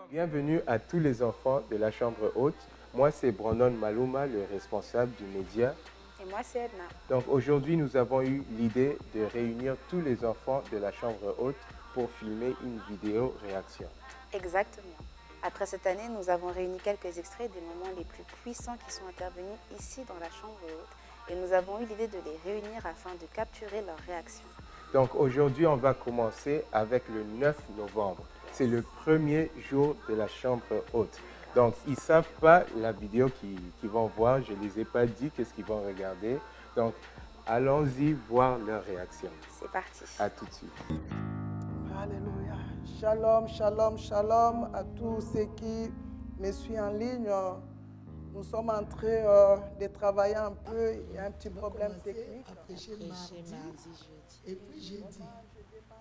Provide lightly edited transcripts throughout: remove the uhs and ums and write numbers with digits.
Bienvenue à tous les enfants de la chambre haute. Moi, c'est Brandon Maluma, le responsable du média. Et moi, c'est Edna. Donc aujourd'hui, nous avons eu l'idée de réunir tous les enfants de la chambre haute pour filmer une vidéo réaction. Exactement. Après cette année, nous avons réuni quelques extraits des moments les plus puissants qui sont intervenus ici dans la chambre haute. Et nous avons eu l'idée de les réunir afin de capturer leurs réactions. Donc aujourd'hui, on va commencer avec le 9 novembre. C'est le premier jour de la chambre haute. Donc, ils ne savent pas la vidéo qu'ils vont voir. Je ne les ai pas dit qu'est-ce qu'ils vont regarder. Donc, allons-y voir leur réaction. C'est parti. À tout de suite. Alléluia. Shalom, shalom, shalom à tous ceux qui me suivent en ligne. Nous sommes en train de travailler un peu. Il y a un petit problème technique. À prêcher mardi, jeudi. Et puis jeudi.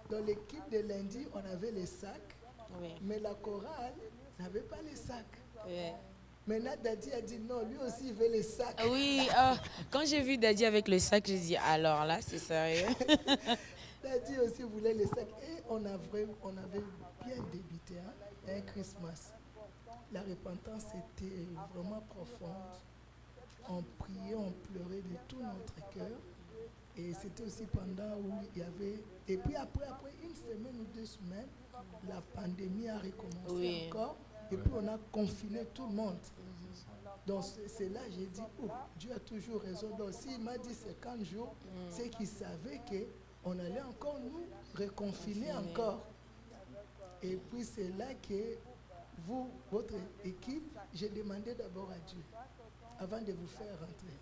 Dans l'équipe de lundi, on avait les sacs. Oui. Mais la chorale n'avait pas les sacs. Oui. Maintenant, Daddy a dit non, lui aussi il veut les sacs. Oui, quand j'ai vu Daddy avec le sac, j'ai dit alors là, c'est sérieux. Daddy aussi voulait les sacs. Et on avait bien débuté, un Christmas. La repentance était vraiment profonde. On priait, on pleurait de tout notre cœur. Et c'était aussi pendant où il y avait... Et puis après une semaine ou 2 semaines, la pandémie a recommencé encore. Et puis on a confiné tout le monde. Donc c'est là que j'ai dit, oh, Dieu a toujours raison. Donc s'il m'a dit 50 jours, c'est qu'il savait qu'on allait encore nous reconfiner encore. Et puis c'est là que vous, votre équipe, j'ai demandé d'abord à Dieu, avant de vous faire rentrer.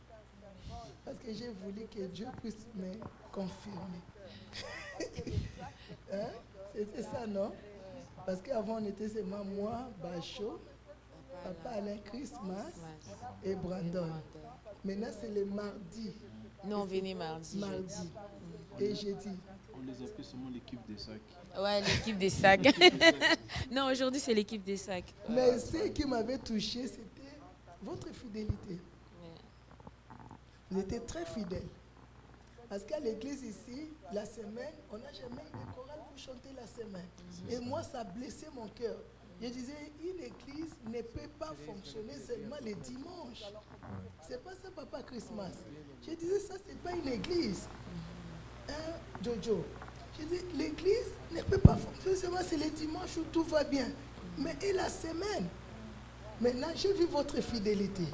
Parce que j'ai voulu que Dieu puisse me confirmer. Hein? C'était ça, non? Parce qu'avant, on était seulement moi, Bacho, Papa Alain Christmas et Brandon. Maintenant, c'est le mardi. Nous, on venait mardi. Et jeudi. On les appelle seulement l'équipe des sacs. Ouais, l'équipe des sacs. Non, aujourd'hui, c'est l'équipe des sacs. Mais ce qui m'avait touché, c'était votre fidélité. Vous étiez très fidèles. Parce qu'à l'église ici, la semaine, on n'a jamais eu de chorale pour chanter la semaine. Et moi, ça blessait mon cœur. Je disais, une église ne peut pas fonctionner seulement les dimanches. C'est pas ça, Papa Christmas. Je disais, ça, c'est pas une église. Hein, Jojo? Je dis, l'église ne peut pas fonctionner seulement c'est les dimanches où tout va bien. Mais et la semaine? Maintenant, j'ai vu votre fidélité.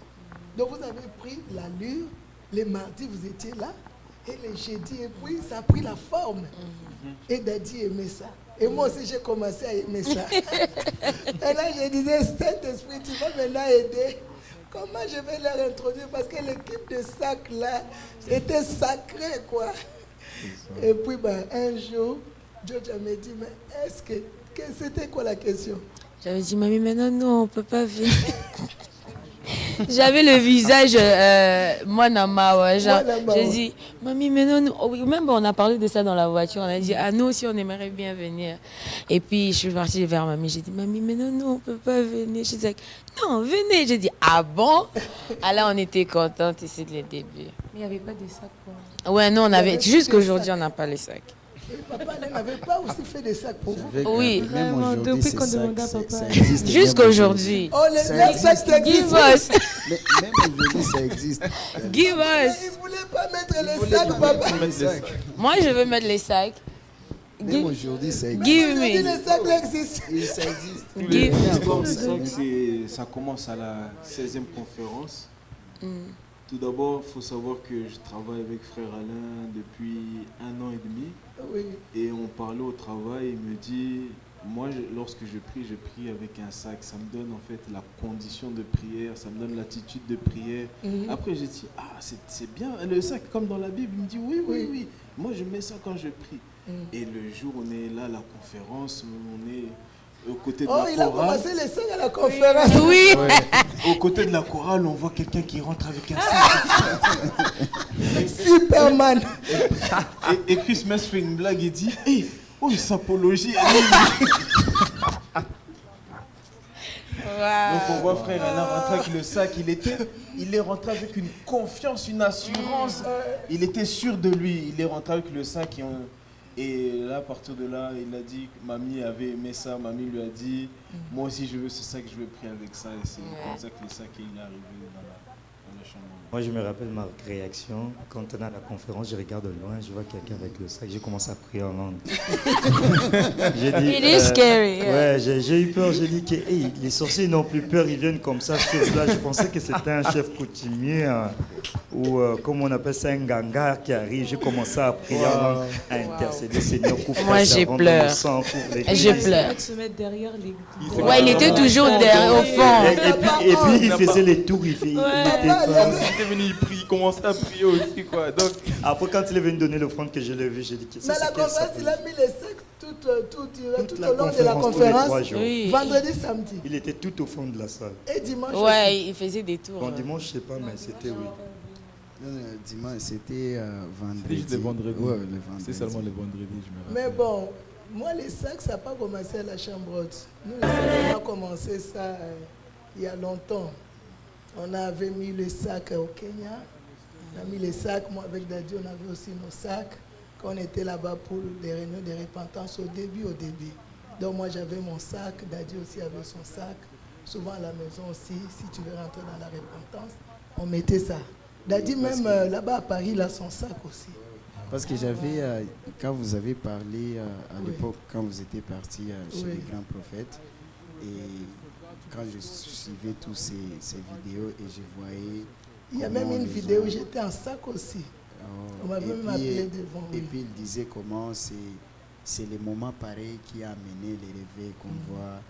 Donc, vous avez pris l'allure. Les mardis, vous étiez là. Et les jeudis, et puis ça a pris la forme. Et Daddy aimait ça. Et moi aussi, j'ai commencé à aimer ça. Et là, je disais, Saint-Esprit, tu vas maintenant aider. Comment je vais leur introduire? Parce que l'équipe de sac, là, était sacrée, quoi. Et puis, un jour, George m'a dit, mais est-ce que c'était quoi la question? J'avais dit, mamie, maintenant, non, on ne peut pas venir. J'avais le visage moi ouais, genre j'ai dit mamie mais non même on a parlé de ça dans la voiture, on a dit nous aussi on aimerait bien venir. Et puis je suis partie vers mamie, j'ai dit mamie mais non on peut pas venir. Je disais non venez, j'ai dit ah bon. Alors on était contente et c'est le début. Mais il n'y avait pas de sacs pour... Ouais non on avait jusqu'aujourd'hui on n'a pas les sacs. Et papa n'avait pas aussi fait des sacs pour vous? Oui, même aujourd'hui, depuis qu'on demande à papa. Ça existe. Jusqu'aujourd'hui. Oh, les sacs, ça existe. Give us. Même aujourd'hui, ça existe. Il Give us. ne voulait pas mettre les sacs, papa. Moi, je veux mettre les sacs. Même aujourd'hui, ça existe. Give me. Les sacs existent. Et ça existe. L'histoire du sac, ça commence à la 16e conférence. Tout d'abord, il faut savoir que je travaille avec frère Alain depuis 1 an et demi. Oui. Et on parlait au travail, il me dit, moi lorsque je prie avec un sac. Ça me donne en fait la condition de prière, ça me donne l'attitude de prière. Après j'ai dit, c'est bien, le sac comme dans la Bible. Il me dit, oui. Moi je mets ça quand je prie. Et le jour où on est là à la conférence, on est aux côtés de la chorale. Il a commencé les sacs à la conférence. Oui. Ouais. Aux côtés de la chorale, on voit quelqu'un qui rentre avec un sac. Superman. Et Christmas fait une blague et dit, hey, oh, il s'apologie. Donc on voit frère Alain rentrer avec le sac. Il est rentré avec une confiance, une assurance. Il était sûr de lui. Il est rentré avec le sac Et là, à partir de là, il a dit que mamie avait aimé ça. Mamie lui a dit, moi aussi je veux ce sac, je veux prier avec ça. Et c'est comme ça que le sac il est arrivé dans la chambre. Moi, je me rappelle ma réaction. Quand on est à la conférence, je regarde de loin, je vois quelqu'un avec le sac. J'ai commencé à prier en langue. J'ai dit, It is scary. Ouais, j'ai eu peur. J'ai dit que hey, les sorciers n'ont plus peur, ils viennent comme ça sur place. Je pensais que c'était un chef coutumier ou comme on appelle ça, un ganga qui arrive. J'ai commencé à prier en langue, à intercéder. Seigneur, couvre moi, j'ai pleuré. Je pleure. Se mettre derrière les... Ouais, il était toujours derrière, au fond. Et puis, il faisait les tours. Il était Il est venu, il commençait à prier aussi, quoi. Donc, après, quand il est venu donner l'offrande que je l'ai vu, j'ai dit que c'est Mais la conférence, il a mis les sacs tout au long de la conférence. Oui. Vendredi, samedi. Il était tout au fond de la salle. Et dimanche. Ouais, il faisait des tours. Bon, dimanche, je ne sais pas, mais c'était oui. Non, dimanche, c'était vendredi. C'était juste le vendredi. Ouais, le vendredi. C'est seulement le vendredi, je me rappelle. Mais bon, moi, les sacs, ça n'a pas commencé à la chambre haute. Nous, les sacs, on a commencé ça il y a longtemps. On avait mis les sacs au Kenya. On a mis les sacs. Moi, avec Daddy, on avait aussi nos sacs. Quand on était là-bas pour les réunions de repentance au début. Donc, moi, j'avais mon sac. Daddy aussi avait son sac. Souvent, à la maison aussi, si tu veux rentrer dans la repentance, on mettait ça. Daddy, même là-bas à Paris, il a son sac aussi. Parce que j'avais, quand vous avez parlé à l'époque, quand vous étiez parti chez les grands prophètes, et quand je suivais tous ces vidéos et je voyais... Il y a même une vidéo où j'étais en sac aussi. On m'avait même appelé devant. Et puis il disait comment c'est les moments pareils qui a amené les réveils qu'on voit.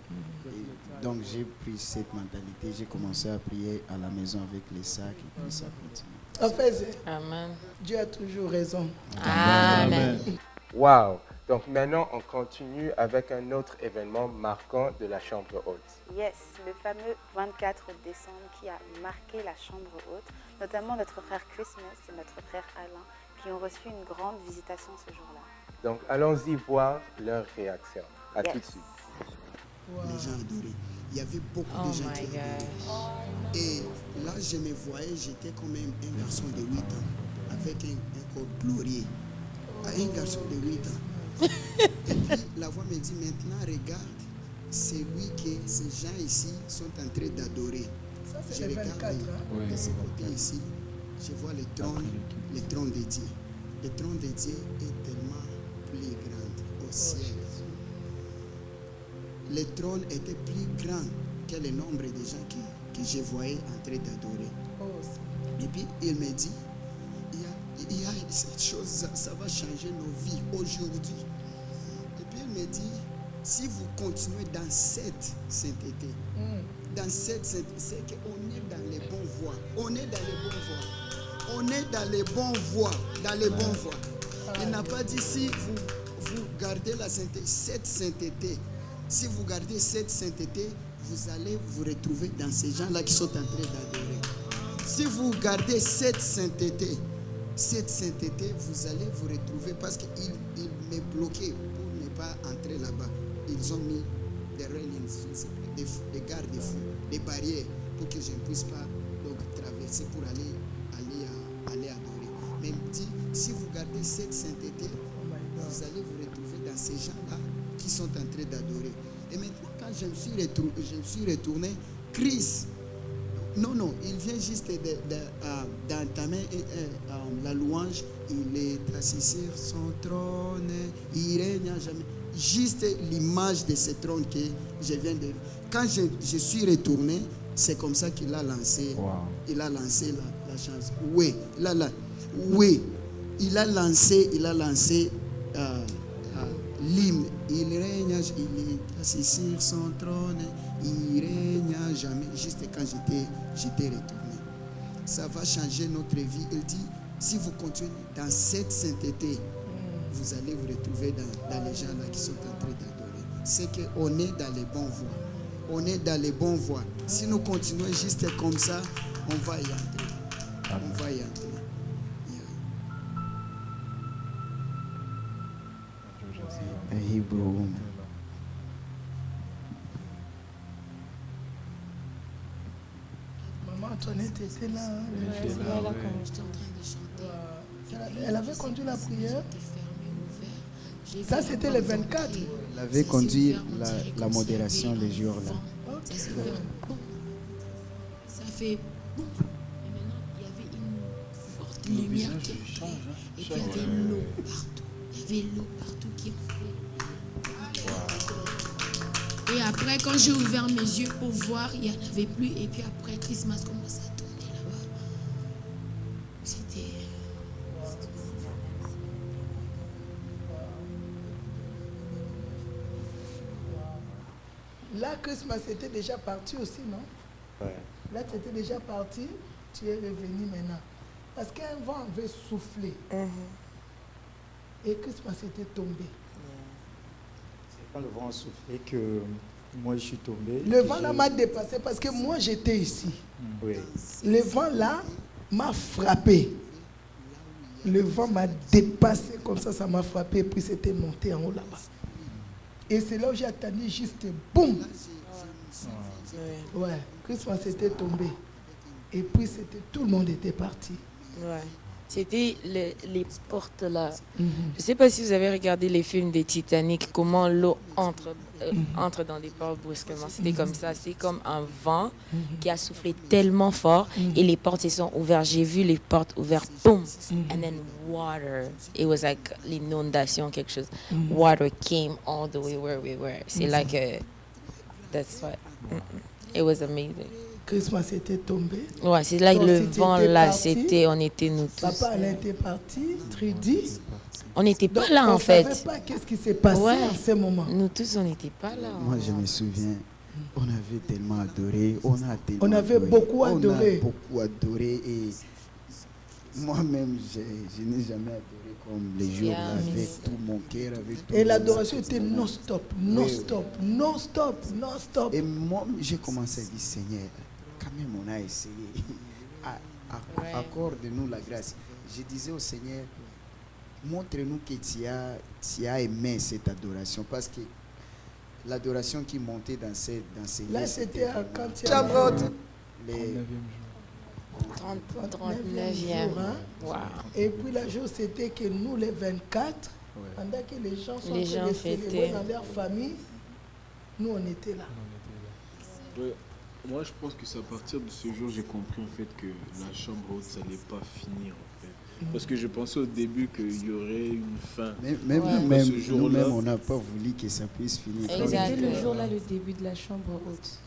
Et donc j'ai pris cette mentalité, j'ai commencé à prier à la maison avec les sacs et puis ça continue. En fait, Amen. Dieu a toujours raison. Amen. waouh! Donc maintenant, on continue avec un autre événement marquant de la chambre haute. Yes, le fameux 24 décembre qui a marqué la chambre haute, notamment notre frère Christmas et notre frère Alain qui ont reçu une grande visitation ce jour-là. Donc allons-y voir leur réaction. À tout de suite. Les gens adoraient. Il y avait beaucoup de gens qui adoraient. Et là, je me voyais, j'étais comme un garçon de 8 ans, avec un corps glorieux. Un garçon de 8 ans. Et puis la voix me dit, maintenant regarde, c'est lui que ces gens ici sont en train d'adorer. Je regarde de ce côté ici, je vois le trône de Dieu. Le trône de Dieu est tellement plus grand au ciel. Le trône était plus grand que le nombre de gens que je voyais en train d'adorer. Et puis il me dit, il y a cette chose, ça va changer nos vies aujourd'hui. Et puis il me dit, si vous continuez dans cette sainteté, dans cette sainteté, c'est qu'on est dans les bonnes voies. On est dans les bonnes voies. On est dans les bonnes voies. Dans les bonnes voies. Il n'a pas dit si vous gardez la sainteté, cette sainteté. Si vous gardez cette sainteté, vous allez vous retrouver dans ces gens-là qui sont en train d'adorer. Si vous gardez cette sainteté, vous allez vous retrouver parce qu'il m'est bloqué pour ne pas entrer là-bas. Ils ont mis des railings, des garde-fous, des barrières pour que je ne puisse pas donc, traverser pour aller adorer. Mais il me dit, si vous gardez cette sainteté, vous allez vous retrouver dans ces gens-là qui sont en train d'adorer. Et maintenant, quand je me suis retourné, Christ, non, il vient juste d'entamer la louange. Il est assis sur son trône, il règne à jamais. Juste l'image de ce trône que je viens de... Quand je suis retourné, c'est comme ça qu'il a lancé. Wow. Il a lancé la chance. Oui, il a lancé l'hymne. Il règne, il est assis sur son trône, il règne à jamais. Juste quand j'étais retourné. Ça va changer notre vie. Il dit, si vous continuez dans cette sainteté, vous allez vous retrouver dans les gens là qui sont en train d'adorer. C'est qu'on est dans les bonnes voies. On est dans les bonnes voies. Si nous continuons juste comme ça, on va y entrer. On va y entrer. A Hebrew woman. Maman Antoinette était là. J'étais en train de chanter. Elle avait conduit la prière. Ça, c'était le 24. Il avait conduit la modération les jours-là. Ça s'est ouvert. Bon. Ça fait bon. Et maintenant, il y avait une forte lumière qui entrait. Et puis il y avait l'eau partout. Il y avait l'eau partout qui entrait. Et après, quand j'ai ouvert mes yeux pour voir, il n'y en avait plus. Et puis après, Christmas commence à tourner là-bas. C'était... Là, Christmas était déjà parti aussi, non? Ouais. Là, tu étais déjà parti, tu es revenu maintenant. Parce qu'un vent avait soufflé. Et Christmas était tombé. C'est quand le vent a soufflé que moi je suis tombé. Le vent là m'a dépassé parce que moi j'étais ici. Oui. Le vent là m'a frappé. Le vent m'a dépassé comme ça m'a frappé et puis c'était monté en haut là-bas. Et c'est là où j'ai attendu juste boum. Ouais, Christmas était tombé. Et puis tout le monde était parti. Ouais. C'était les portes là. Je ne sais pas si vous avez regardé les films des Titanic, comment l'eau entre dans des portes brusquement. C'était comme ça. C'est comme un vent qui a soufflé tellement fort et les portes se sont ouvertes. J'ai vu les portes ouvertes. Boom. And then water. It was like l'inondation, quelque chose. Water came all the way where we were. C'est like that's what. It was amazing. Christmas était tombé. Ouais, c'est là que le vent là, c'était, on était nous tous. Papa, elle était partie, Trudy. On n'était pas là en fait. On ne savait pas qu'est-ce qui s'est passé en ce moment. Nous tous, on n'était pas là. Moi, je me souviens, on avait tellement adoré. On avait beaucoup adoré. On a beaucoup adoré et moi-même, je n'ai jamais adoré comme les jours-là, avec tout mon cœur. Et l'adoration était non-stop, non-stop, non-stop, non-stop. Et moi, j'ai commencé à dire, Seigneur, quand même on a essayé, accorde-nous la grâce. Je disais au Seigneur, montre-nous que tu as aimé cette adoration, parce que l'adoration qui montait dans ces là, c'était quand tu les 39e. Wow. Et puis la jour, c'était que nous, les 24, pendant que les gens sont en train de célébrer dans leur famille, nous, on était là. Ouais. Moi, je pense que c'est à partir de ce jour j'ai compris en fait que la chambre haute, ça n'allait pas finir en fait. Parce que je pensais au début qu'il y aurait une fin. Nous-mêmes, on n'a pas voulu que ça puisse finir. C'était le jour-là, le début de la chambre haute.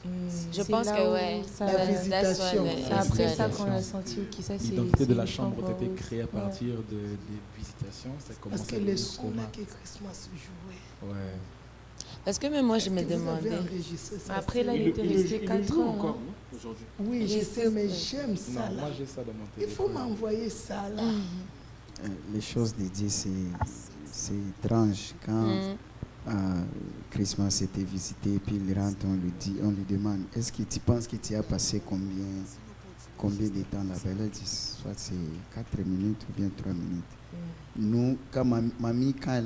Je pense que ouais. La visitation. C'est après ça qu'on a senti que ça c'est. L'identité de la chambre haute a été créée à partir des visitations. Parce que les sons là que Christmas jouait. Ouais. Parce que même moi, je me demandais. Après, là, il était resté 4 ans. Encore, non, aujourd'hui. Oui, je sais, mais j'aime ça. Non, moi, j'ai ça dans mon téléphone. Il faut m'envoyer ça là. Les choses de Dieu, c'est étrange. Quand Christmas était visité, et puis il rentre, on lui demande, est-ce que tu penses que tu as passé combien de temps là-bas? Elle dit, soit c'est 4 minutes ou bien 3 minutes. Nous, quand mamie, quand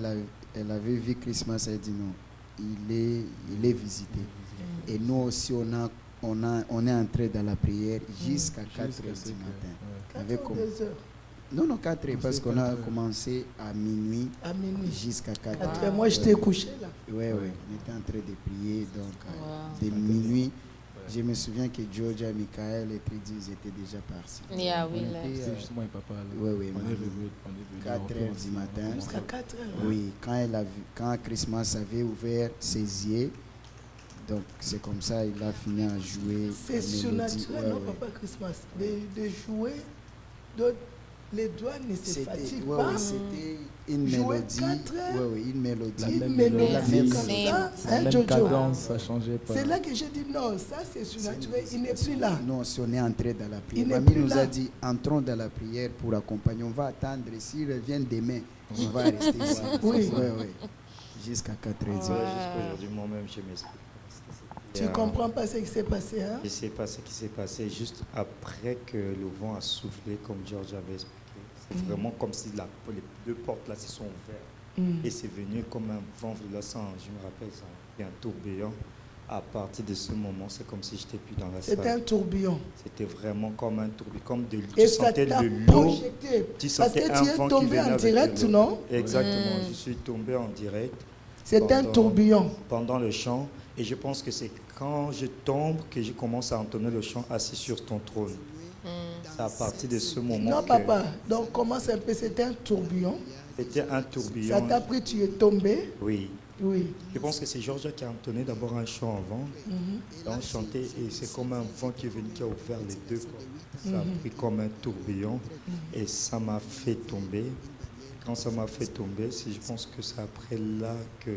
elle avait vu Christmas, elle dit non. Il est visité. Et nous aussi, on est entré dans la prière jusqu'à 4 heures du matin. 4 heures. Non, 4 heures, parce qu'on a commencé à minuit. Jusqu'à 4 heures. Moi, j'étais couché là. Oui, on était en train de prier. Donc, dès minuit, je me souviens que Georgia, Michael et Trudy, ils étaient déjà partis. C'était justement papa. Oui, on est revenu. 4 heures du matin. Jusqu'à 4 heures. Oui, quand Christmas avait ouvert ses yeux, donc c'est comme ça il a fini à jouer. C'est surnaturel, non, papa Christmas, de jouer. Les doigts ne se fatiguent pas. C'était une mélodie. Une mélodie. Une mélodie comme ça. La même cadence, ça changeait pas. C'est là que j'ai dit non, ça c'est surnaturel, il n'est plus là. Non, si on est entré dans la prière. Mamie nous a dit, entrons dans la prière pour accompagner. On va attendre, s'il revient demain, on va rester ici. Oui. Jusqu'à 4 heures. Jusqu'aujourd'hui, moi-même, je m'explique. Tu ne comprends pas ce qui s'est passé, hein? Je ne sais pas ce qui s'est passé juste après que le vent a soufflé, comme George avait expliqué. C'est vraiment comme si les 2 portes là se sont ouvertes. Et c'est venu comme un vent violent, je me rappelle, ça, un tourbillon. À partir de ce moment, c'est comme si j'étais plus dans la salle. C'était un tourbillon. C'était vraiment comme un tourbillon, comme de l'eau. Et Tu ça sentais t'a de l'eau. projeté. Tu Parce sentais que un tu es vent qui tombé venait en avec direct, l'eau. non? Exactement, je suis tombé en direct. C'est un tourbillon. Pendant le chant. Et je pense que c'est quand je tombe que je commence à entonner le chant assis sur ton trône. C'est à partir de ce moment Non, que papa. Donc, commence un peu. C'était un tourbillon. c'était un tourbillon. Ça t'a pris, tu es tombé. Oui. Oui. Je pense que c'est Georgia qui a entonné d'abord un chant avant. On chantait et c'est comme un vent qui est venu, qui a ouvert les deux portes. Ça a pris comme un tourbillon et ça m'a fait tomber. Quand ça m'a fait tomber, je pense que c'est après là que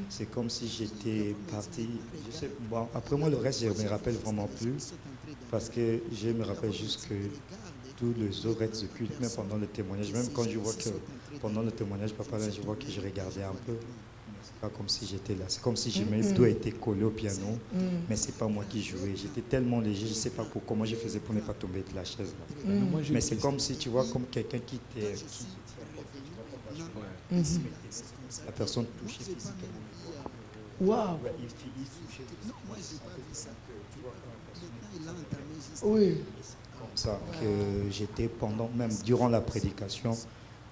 c'est comme si j'étais parti. Je sais, bon, après moi, le reste, je ne me rappelle vraiment plus parce que je me rappelle juste que tous les autres de culte, même pendant le témoignage, même quand je vois que pendant le témoignage, papa, là, je vois que je regardais un peu. C'est pas comme si j'étais là. C'est comme si mes doigts étaient collés au piano, mais c'est pas moi qui jouais. J'étais tellement léger, je sais pas comment je faisais pour ne pas tomber de la chaise. Là. Mais c'est comme si tu vois comme quelqu'un qui t'est... La personne touchée physiquement. Waouh. Oui. Comme ça que j'étais pendant, même durant la prédication,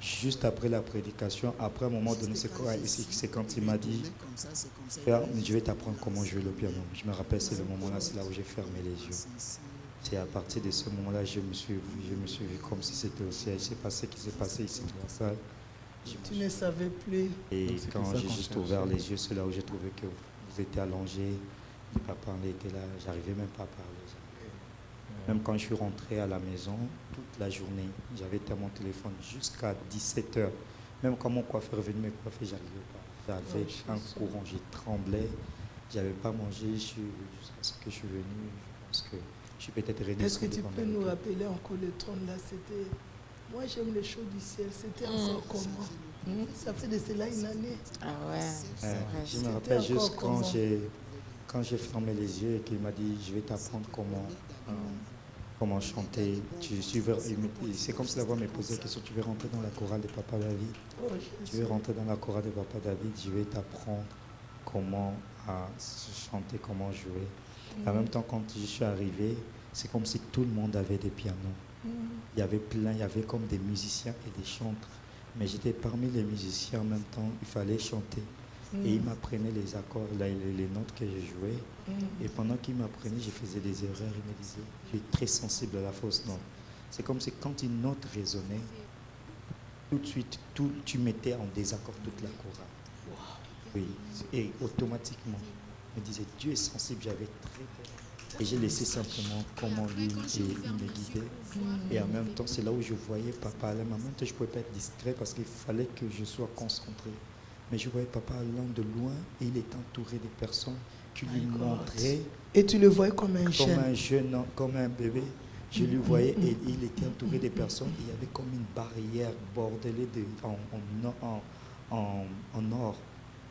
juste après la prédication, après un moment donné, c'est quand il m'a dit, je vais t'apprendre comment jouer le piano. Je me rappelle, c'est le moment-là, c'est là où j'ai fermé les yeux. C'est à partir de ce moment-là, je me suis vu comme si c'était au ciel. Je ne sais pas ce qui s'est passé ici dans la salle. Tu ne savais plus. Et quand j'ai juste ouvert les yeux, c'est là où j'ai trouvé que vous étiez allongé, le papa en était là, j'arrivais même pas à parler. Même quand je suis rentré à la maison, toute la journée, j'avais été à mon téléphone jusqu'à 17h. Même quand mon coiffeur est venu me coiffer, j'arrivais pas. J'avais un courant, j'ai tremblé, j'avais pas mangé, jusqu'à ce que je suis venu, je pense que je suis peut-être redescendu. Est-ce que tu peux nous rappeler encore le trône là, c'était... Moi, j'aime les choses du ciel. C'était encore comment? Ça fait de cela une année. Ah ouais. Je me rappelle juste quand j'ai fermé les yeux et qu'il m'a dit, je vais t'apprendre comment chanter. C'est comme si la voix me posait la question, tu veux rentrer dans la chorale de Papa David? Tu veux rentrer dans la chorale de Papa David? Je vais t'apprendre comment chanter, comment jouer. En même temps, quand je suis arrivé, c'est comme si tout le monde avait des pianos. Il y avait comme des musiciens et des chantres. Mais j'étais parmi les musiciens en même temps, il fallait chanter. Et il m'apprenait les accords, les notes que je jouais. Et pendant qu'il m'apprenait, je faisais des erreurs. Il me disait, tu es très sensible à la fausse note. C'est comme si quand une note résonnait, tout de suite, tu mettais en désaccord toute la chorale. Oui, et automatiquement, il me disait, Dieu est sensible, j'avais très peur. Et j'ai laissé simplement comment lui me guidait. Et en même temps, c'est là où je voyais papa aller. En même temps, je ne pouvais pas être distrait parce qu'il fallait que je sois concentré. Mais je voyais papa allant de loin et il était entouré de personnes qui lui montraient. Et tu le voyais comme un jeune? Comme un jeune, comme un bébé. Je lui voyais et il était entouré de personnes. Il y avait comme une barrière bordelée en or.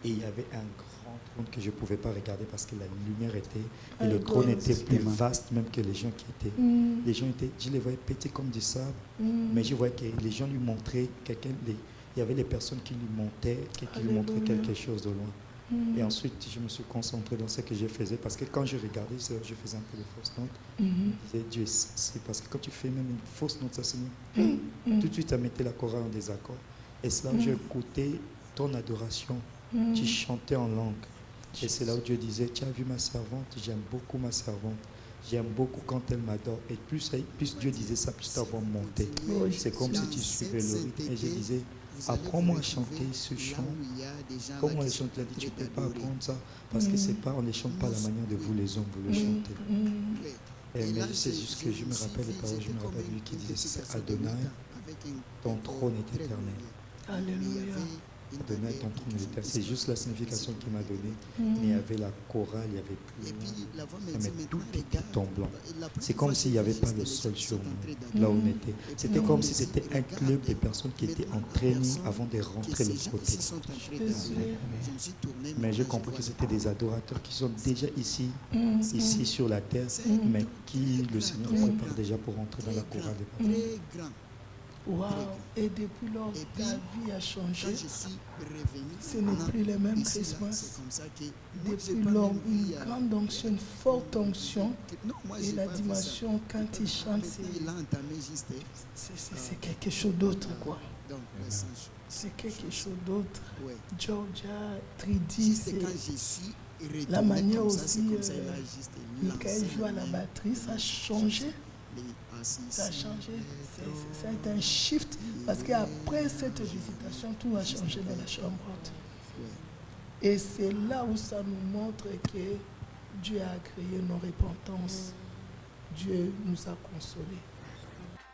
Et il y avait un grand trône que je ne pouvais pas regarder parce que la lumière était... Et le trône était plus vaste même que les gens qui étaient. Les gens étaient... Je les voyais petits comme du sable. Mais je voyais que les gens lui montraient... Il y avait les personnes qui lui montraient quelque chose de loin. Et ensuite, je me suis concentré dans ce que je faisais parce que quand je regardais, je faisais un peu de fausses notes. Je disais, Dieu, c'est parce que quand tu fais même une fausse note, ça se met. Tout de suite, ça mettait la chorale en désaccord. Et c'est là où j'ai écouté ton adoration. Tu chantais en langue. Et c'est là où Dieu disait, tu as vu ma servante, j'aime beaucoup ma servante. J'aime beaucoup quand elle m'adore. Et plus Dieu disait ça, plus ta voix montait. C'est comme si tu suivais le rythme. Et je disais, apprends-moi à chanter ce chant. Comme on les chante, il a dit, tu ne peux pas apprendre ça. Parce que c'est pas, on ne chante pas la manière de vous les hommes, vous le chantez. Mais c'est juste que je me rappelle les paroles, je me rappelle lui qui disait, c'est Adonai, ton trône est éternel. Alléluia. Adonai, ton trône est éternel. C'est juste la signification qu'il m'a donnée. Mais il y avait la chorale, il y avait plus. Mais tout était en blanc. C'est comme s'il n'y avait pas le sol sur nous, là où on était. C'était comme si c'était un club de personnes qui étaient entraînées avant de rentrer de l'autre côté. Mais je comprends que c'était des adorateurs qui sont déjà ici sur la terre, mais qui le Seigneur prépare déjà pour rentrer dans la chorale des papas. Wow. Et depuis lors, ta vie a changé. Quand je suis revenu, Ce n'est plus le même ici, là, Christmas. c'est comme ça que Depuis lors, une grande onction, une forte onction. Et la dimension, quand il chante, c'est quelque chose d'autre, quoi. C'est quelque chose d'autre. Ouais. Georgia, Tridi, c'est quand je suis retourné la manière comme ça, aussi, Michael joue à la batterie, ça a changé. Ça a changé. Ça a été un shift parce qu'après cette visitation, tout a changé dans la chambre haute. Et c'est là où ça nous montre que Dieu a agréé nos repentances. Dieu nous a consolés.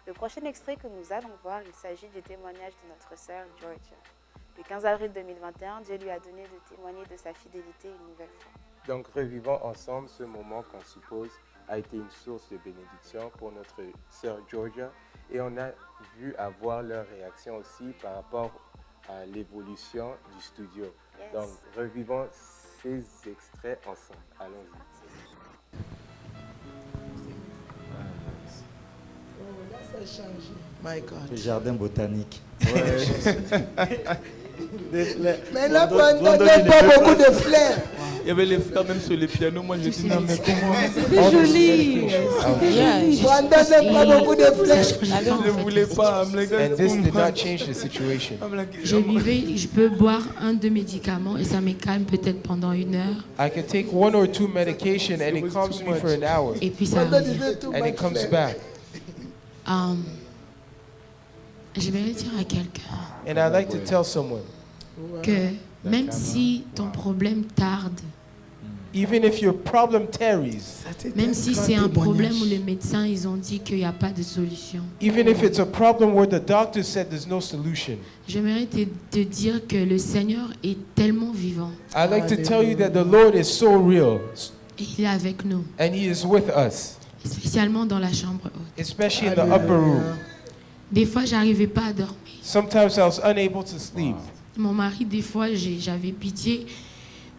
Le prochain extrait que nous allons voir, il s'agit du témoignage de notre sœur Georgia. Le 15 avril 2021, Dieu lui a donné de témoigner de sa fidélité une nouvelle fois. Donc, revivons ensemble ce moment qu'on suppose a été une source de bénédiction pour notre sœur Georgia. Et on a vu avoir leur réaction aussi par rapport à l'évolution du studio. Yes. Donc, revivons ces extraits ensemble. Allons-y. Oh, là, ça a changé. My God. Le jardin botanique. Ouais. Mais là, Brandon n'aime pas beaucoup de fleurs. Il y avait les fleurs même sur les pianos. Moi, je dis non, mais comment? C'était joli. Brandon n'aime pas beaucoup de fleurs. Je ne voulais pas. And this did not change the situation. Je peux boire un, 2 médicaments et ça me calme peut-être pendant 1 heure. I can take 1 or 2 medication and it calms me for an hour. Et puis ça revient. And it comes back. J'aimerais dire à quelqu'un And I'd like to tell someone que même si ton problème tarde, even if your problem tarries, même si c'est un problème où les médecins ils ont dit qu'il n'y a pas de solution, even if it's a problem where the doctor said there's no solution, j'aimerais te dire que le Seigneur est tellement vivant. I'd like to tell you that the Lord is so real. Et il est avec nous. And He is with us. Spécialement dans la chambre haute. Especially in the upper room. Des fois, j'arrivais pas à dormir. Sometimes I was unable to sleep. Mon mari, des fois, j'avais pitié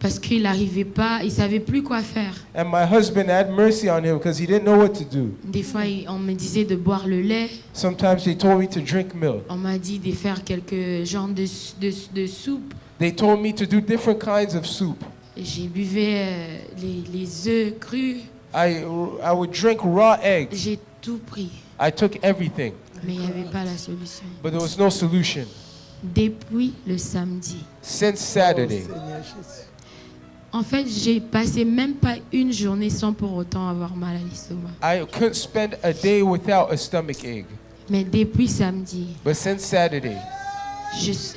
parce qu'il n'arrivait pas, il savait plus quoi faire. And my husband had mercy on him because he didn't know what to do. Des fois, on me disait de boire le lait. Sometimes they told me to drink milk. On m'a dit de faire quelques genres de soupe. They told me to do different kinds of soup. J'ai buvais les œufs crus. I would drink raw eggs. J'ai tout pris. I took everything. Mais il n'y avait pas la solution. But there was no solution. Depuis le samedi. Since Saturday. En fait, j'ai passé même pas une journée sans pour autant avoir mal à l'estomac. I couldn't spend a day without a stomach ache. Mais depuis samedi. But since Saturday.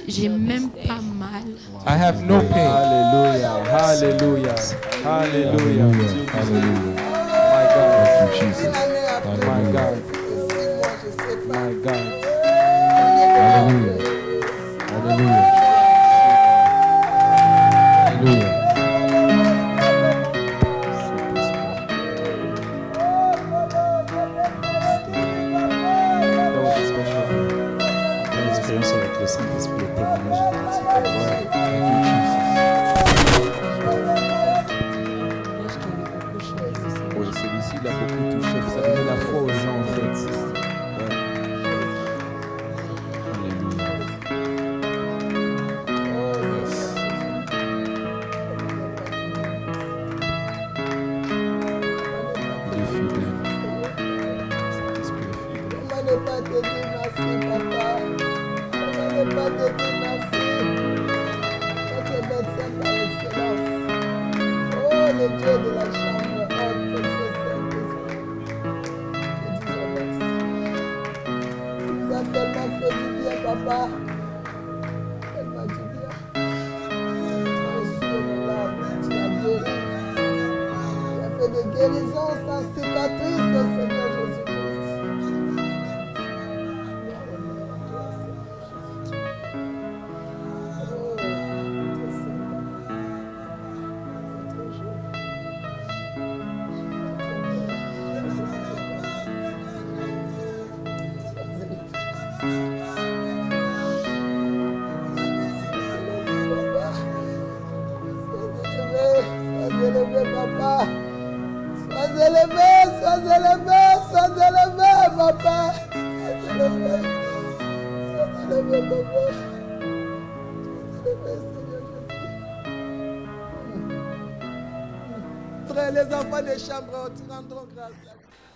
J'ai même pas mal. I have no pain. Hallelujah. Hallelujah. Hallelujah. Hallelujah. My God. Thank you, Jesus. My God. My God. Hallelujah. Hallelujah. Hallelujah. L'expérience avec le Saint-Esprit, le témoignage authentique. Oui, celui-ci, il a beaucoup touché. Ça donnait la foi aux gens, en fait. Frères, les enfants des chambres hautes rendront grâce.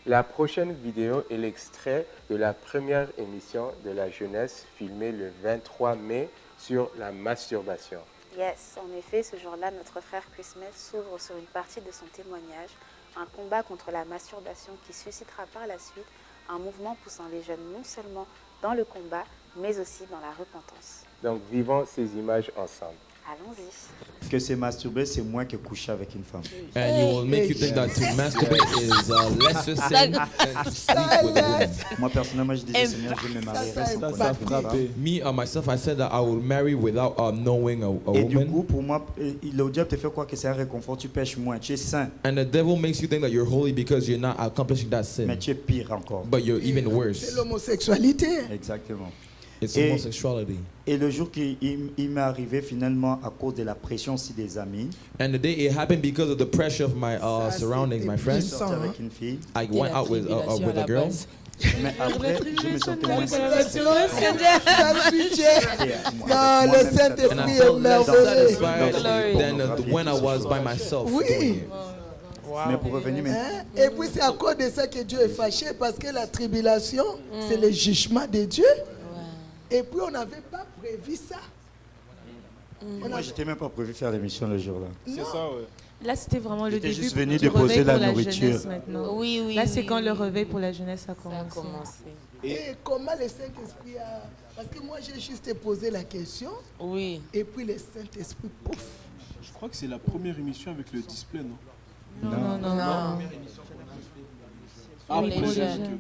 La prochaine vidéo est l'extrait de la première émission de la jeunesse filmée le 23 mai sur la masturbation. Yes, en effet, ce jour-là, notre frère Christmas s'ouvre sur une partie de son témoignage, un combat contre la masturbation qui suscitera par la suite un mouvement poussant les jeunes non seulement dans le combat, mais aussi dans la repentance. Donc, vivons ces images ensemble. Allons-y. Que se masturber, c'est moins que coucher avec une femme. And you will make you think that to masturbate is a lesser sin than to sleep with a woman. Moi, personnellement, je disais, Seigneur, je me marierai sans connaître une femme. Me, myself, I said that I will marry without knowing a Et du woman. coup, pour moi, le diable te fait croire que c'est un réconfort, tu pêches moins, tu es saint. And the devil makes you think that you're holy because you're not accomplishing that sin. Mais tu es pire encore. But you're even C'est worse. l'homosexualité. Exactement. It's homosexuality. Et le jour qu'il m'est arrivé finalement à cause de la pression aussi des amis. And the day it happened because of the pressure of my surroundings, my friends. Avec une fille. I went out with a girl. Mais après, je me sentais moins Non, le Saint-Esprit est merveilleux. Than when I was by myself. Oui. Mais pour revenir Hein? Et puis c'est à cause de ça que Dieu est fâché, parce que la tribulation, c'est le jugement de Dieu. Et puis on n'avait pas prévu ça. Moi, j'étais même pas prévu faire l'émission le jour-là. C'est ça, ouais. Là, c'était vraiment le J'étais début juste venu du déposer réveil la pour la nourriture. jeunesse maintenant. Oui, oui, Là, c'est oui, quand oui. le réveil pour la jeunesse a commencé. Et comment le Saint-Esprit a... Parce que moi, j'ai juste posé la question. Oui. Et puis le Saint-Esprit, pouf. Je crois que c'est la première émission avec le display, non? Non. Ah, pour pour les les jeunes. jeunes.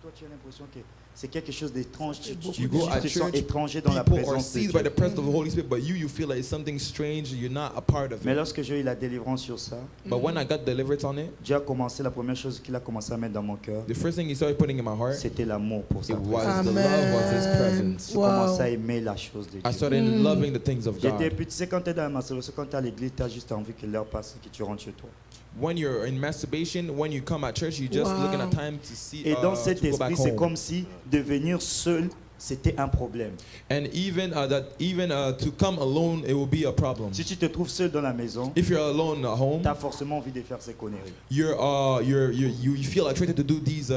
Toi, tu as l'impression que c'est quelque chose d'étrange. Tu You go at te sens church, étranger dans la people are présence de seized by Dieu. the presence of the Holy Spirit, but you feel like it's something strange. You're not a part of Mais it. lorsque j'ai eu la délivrance sur ça, But when I got deliverance on it, Dieu a commencé, la première chose qu'il a commencé à mettre dans mon cœur, the first thing He started putting in my heart, c'était l'amour pour sa it was présence. the love of His presence. J'ai commencé à aimer la chose de I Dieu. started loving the things of J'étais, God. puis tu sais, quand tu es dans la masturbation, quand tu es à l'église, tu as juste envie que l'heure passe et que tu rentres chez toi. When you're in masturbation, when you come at church, you're just looking at time to see Et dans cet to go back esprit, c'est home. comme si devenir seul, c'était un problème. And even to come alone, it will be a problem. Si tu te trouves seul dans la maison, If you're alone at home, tu as forcément envie de faire ces conneries. you feel attracted to do these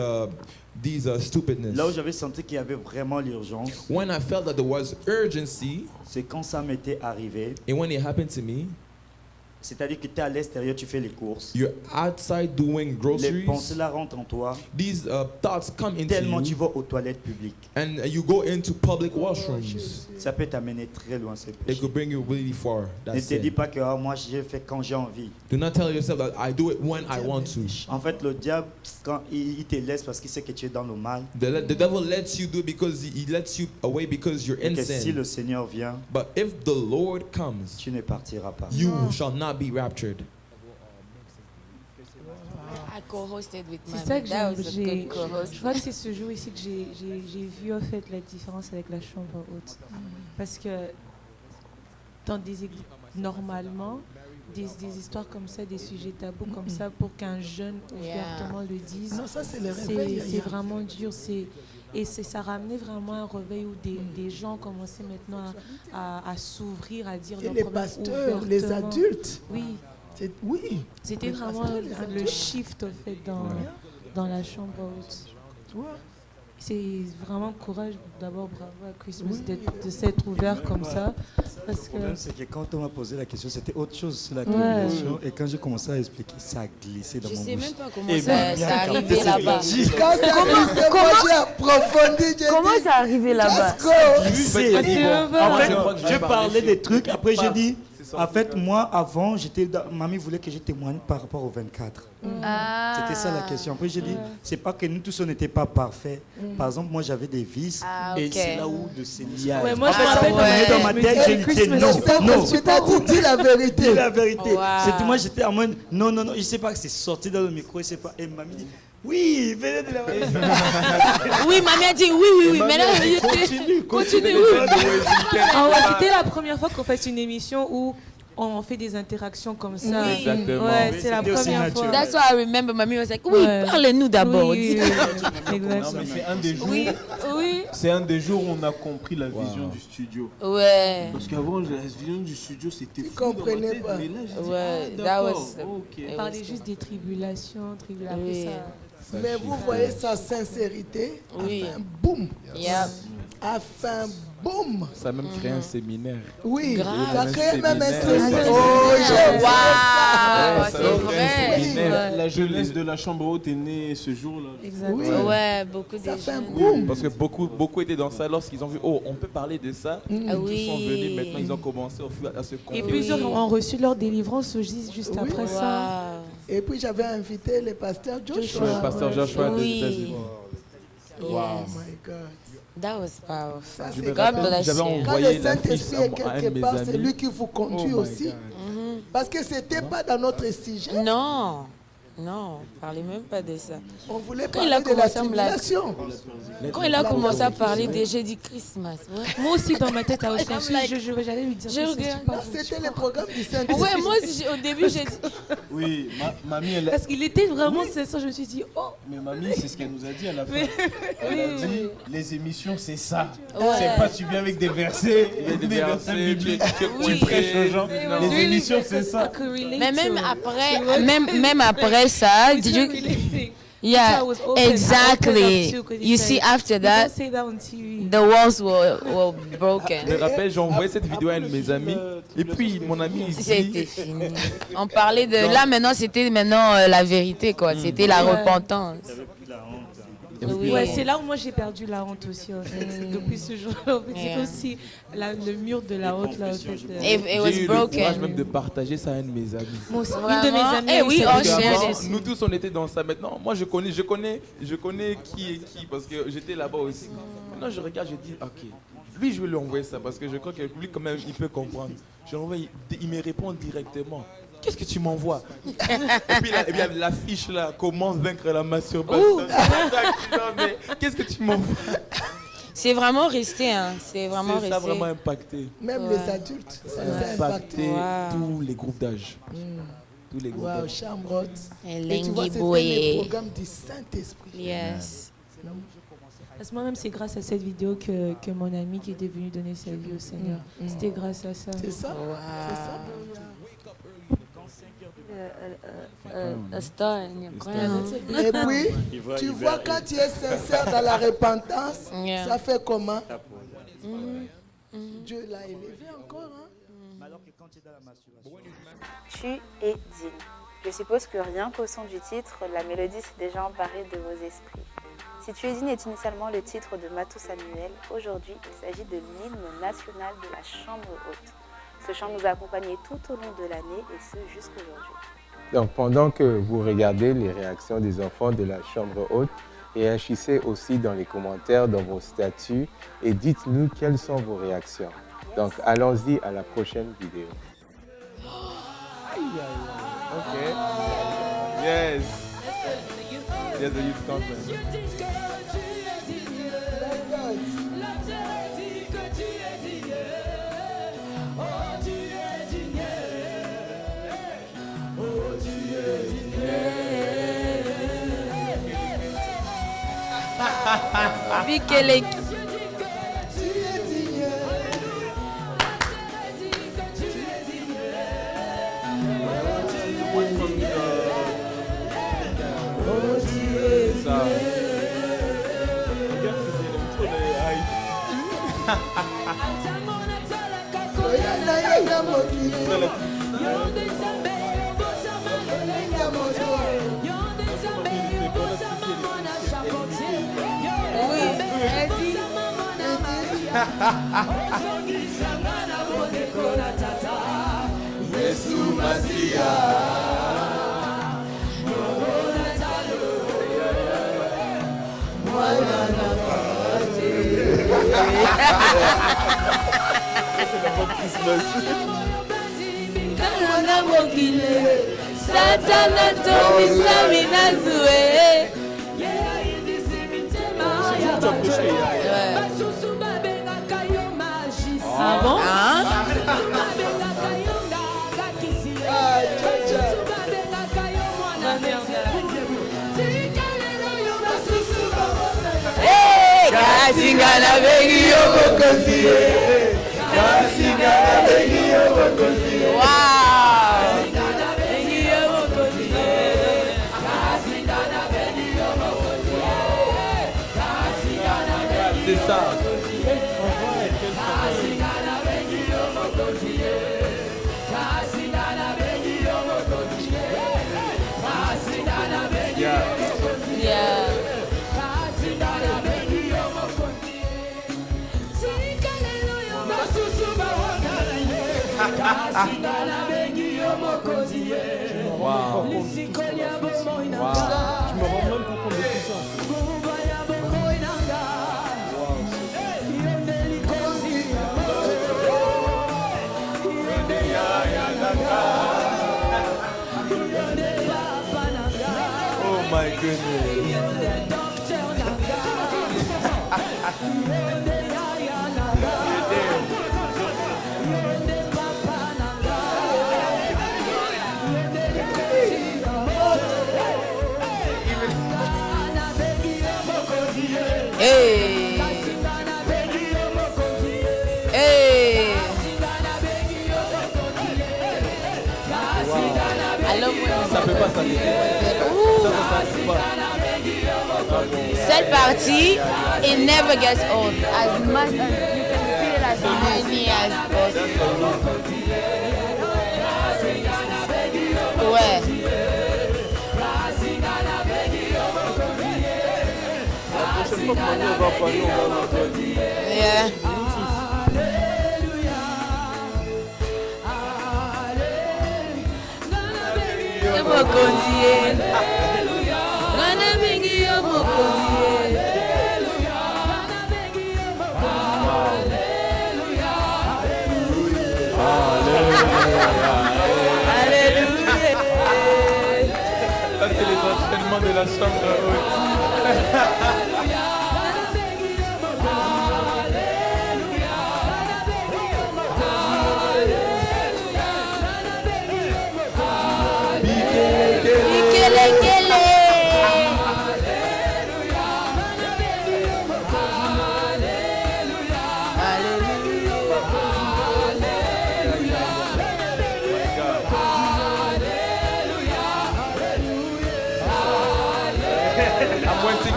stupidness. Là où j'avais senti qu'il y avait vraiment l'urgence, When I felt that there was urgency, c'est quand ça m'était arrivé. and when it happened to me, C'est-à-dire que tu es à l'extérieur, tu fais les courses. you're outside doing Les groceries. pensées là rentrent en toi. These thoughts come into Tellement tu you, vas aux toilettes publiques. and you go into public washrooms. Ça peut t'amener très loin ces It péchés. could bring you really far. Ne That's te dis it. pas que moi j'ai fait quand j'ai envie. Do not tell yourself that I do it when I want to. En fait, le diable, quand il te laisse parce qu'il sait que tu es dans le mal, The devil lets you do it because he lets you away because you're et in que si sin. le Seigneur vient, But if the Lord comes, tu ne partiras pas. you shall not be raptured. I co-hosted with C'est Mami. ça que That was a j'ai. good co-host. Je crois que c'est ce jour ici que j'ai vu en fait la différence avec la chambre haute. Parce que dans des églises, normalement, des histoires comme ça, des sujets tabous comme ça, pour qu'un jeune ouvertement le dise, Non, ça, c'est le réveil, c'est vraiment dur. Et ça ramenait vraiment un réveil où des gens commençaient maintenant à s'ouvrir, à dire Et leurs les problèmes pasteurs, les ouvertement. adultes. Oui. Oui. C'était Les vraiment pasteurs, les le adultes. shift en fait dans la chambre haute. Tu vois? C'est vraiment courage. D'abord, bravo à Christmas de s'être ouvert comme ça. Parce Le problème, que c'est que quand on m'a posé la question, c'était autre chose sur la Ouais. télévision. Et quand j'ai commencé à expliquer, ça a glissé dans Je mon sais bouche. même pas comment Et ça ma c'est mère, quand arrivé elle là-bas. s'est dit, Quand ça arrive, moi j'ai approfondi. Comment c'est arrivé là-bas? glissé. Parce que- En fait, Je crois que je j'ai parlais parlé des trucs. Après, j'ai dit, ça. en fait, moi, avant, mamie voulait que je témoigne par rapport au 24. C'était ça la question. Après, j'ai dit, c'est pas que nous tous, on n'était pas parfaits. Par exemple, moi, j'avais des vices. Et ok. c'est là où le Seigneur. Ouais, moi, je En fait, me ça rappelle me tournait dans ma je me tête, disais, j'ai dit, Christmas, non, c'est pas non. Tu t'as dit, dis la vérité. Dis la vérité. Wow. C'était moi, j'étais en mode, non, non, non, je sais pas que c'est sorti dans le micro, je sais pas. Et mamie dit, oui, venez de la Oui, Mami a dit oui. Mais là, continue, Continue, oui. Ah ouais, c'était la première fois qu'on fait une émission où on fait des interactions comme ça. Oui. Exactement. Ouais, c'est la première fois. That's why I remember Mamie was like, oui, parle-nous d'abord. Oui, Non, mais c'est un des jours. Oui, oui. C'est un des jours où on a compris la vision du studio. Ouais. Parce qu'avant, la vision du studio, c'était fou. comprenais pas. Mais là, j'ai dit, Ouais, ah, that d'accord, was- ok. On parlait juste des tribulations, Oui. ça. Mais vous voyez sa sincérité. Oui. A fait un boum. Yep. A fait un boum. Ça a même créé un séminaire. Oui, Grave. ça crée même un séminaire. séminaire. Oh, j'ai wow, ça c'est a vrai. séminaire. La jeunesse de la chambre haute est née ce jour-là. Exactement. Ouais, beaucoup de Ça fait un jeunes. boum. Parce que beaucoup étaient dans ça lorsqu'ils ont vu, oh, on peut parler de ça. Ah Tous oui. sont venus, maintenant ils ont commencé à se Et confier. plusieurs ont reçu leur délivrance juste Oui. après ça. Wow. Et puis j'avais invité le pasteur Joshua. Le pasteur Joshua des Oui. États-Unis. Oh Yes. my God. That was powerful. Ça, Je c'est me God rappelle, bless j'avais you. Quand envoyé le la fiche Saint-Esprit est à un de quelque mes part, c'est amis. lui qui vous conduit Oh my aussi. God. Parce que c'était pas dans notre sujet. Non, non, parlez même pas de ça. On voulait Quand parler il a de la commencé à me la- tribulation. Quand il a commencé à parler de j'ai dit Christmas. Ouais. Moi aussi, dans ma tête, I'm like- j'allais lui dire. Je que regarde. c'est Non, super. c'était le programme du Saint-Esprit. Ouais, moi aussi, au début, j'ai dit. Oui, mamie, elle a... Parce qu'il était vraiment sincère, je me suis dit, oh. Mais mamie, c'est ce qu'elle nous a dit à la fin. Mais- Elle a dit, les émissions, c'est ça. Ouais. C'est pas tu viens avec des versets, Des versets, bibliques, Oui. tu prêches aux gens. Non. Les émissions, c'est ça. Mais même après, même après ça, did you? Yeah, exactly. You see, after that, the walls were broken. Je me rappelle, j'ai envoyé cette vidéo à un de mes amis. Et puis, mon ami, il C'était dit... fini. On parlait de là maintenant, c'était maintenant la vérité quoi. C'était la repentance. Oui. Ouais, c'est là où moi j'ai perdu la honte aussi en fait. Depuis ce jour-là, en fait, c'est Yeah. aussi le mur de la honte là en fait. It was J'ai eu le courage broken. même de partager ça à un de mes amis. Moi aussi, une de Vraiment? mes amies. Eh oui, elle on s'est Parce share qu'avant, this. nous tous on était dans ça. Maintenant, moi je connais qui est qui parce que j'étais là-bas aussi. Maintenant je regarde, je dis ok, lui je vais lui envoyer ça parce que je crois que lui quand même il peut comprendre. Je l'envoie, il me répond directement. Qu'est-ce que tu m'envoies? Et puis il y a la fiche là, comment vaincre la masturbation. Non, mais qu'est-ce que tu m'envoies? C'est vraiment resté, hein. C'est vraiment resté. Ça a vraiment impacté. Même Ouais. les adultes, ça Ça les a a impacté impactés. tous les groupes d'âge. Tous les groupes Waouh, d'âge. chambre haute. Et Et tu vois, Lengi c'était Boye. le programme du Saint-Esprit. Yes. Parce que moi-même, c'est grâce à cette vidéo que mon ami qui était venu donner sa vie au Seigneur. C'était grâce à ça. C'est ça. C'est ça. A star in your crown. Et puis, tu vois, quand tu es sincère dans la repentance, Yeah. ça fait comment? Dieu l'a élevé encore. Hein? Tu es digne. Je suppose que rien qu'au son du titre, la mélodie s'est déjà emparée de vos esprits. Si tu es digne est initialement le titre de Matou Samuel, aujourd'hui il s'agit de l'hymne national de la Chambre haute. Ce chant nous a accompagnés tout au long de l'année et ce jusqu'aujourd'hui. Donc, pendant que vous regardez les réactions des enfants de la chambre haute, réagissez aussi dans les commentaires, dans vos statuts et dites-nous quelles sont vos réactions. Donc, allons-y à la prochaine vidéo. Ok. Yes. Yes, the youth conference. Bikele. Yesu Masia. Kalanga mokile. Satana tobisa minazue. Ah bon? Hein? Kasingana bengi yo mokonzi. Kasingana bengi yo mokonzi. Wow. Bengi yo mokonzi. Kasingana bengi yo mokonzi. Kasingana bengi yo mokonzi. C'est ça. Kasingana bengi yo mokonzi. Kasingana bengi yo mokonzi. Kasingana bengi yo mokonzi. Yeah. Wow. Je me rends même pas compte de tout ça. Oh my goodness. Hey. Hey. Ça peut pas s'arrêter. Cette partie, it never gets old. As much as you can repeat it as many as possible. Ouais. Yeah. Ça, c'est les enchaînements de la chambre haute.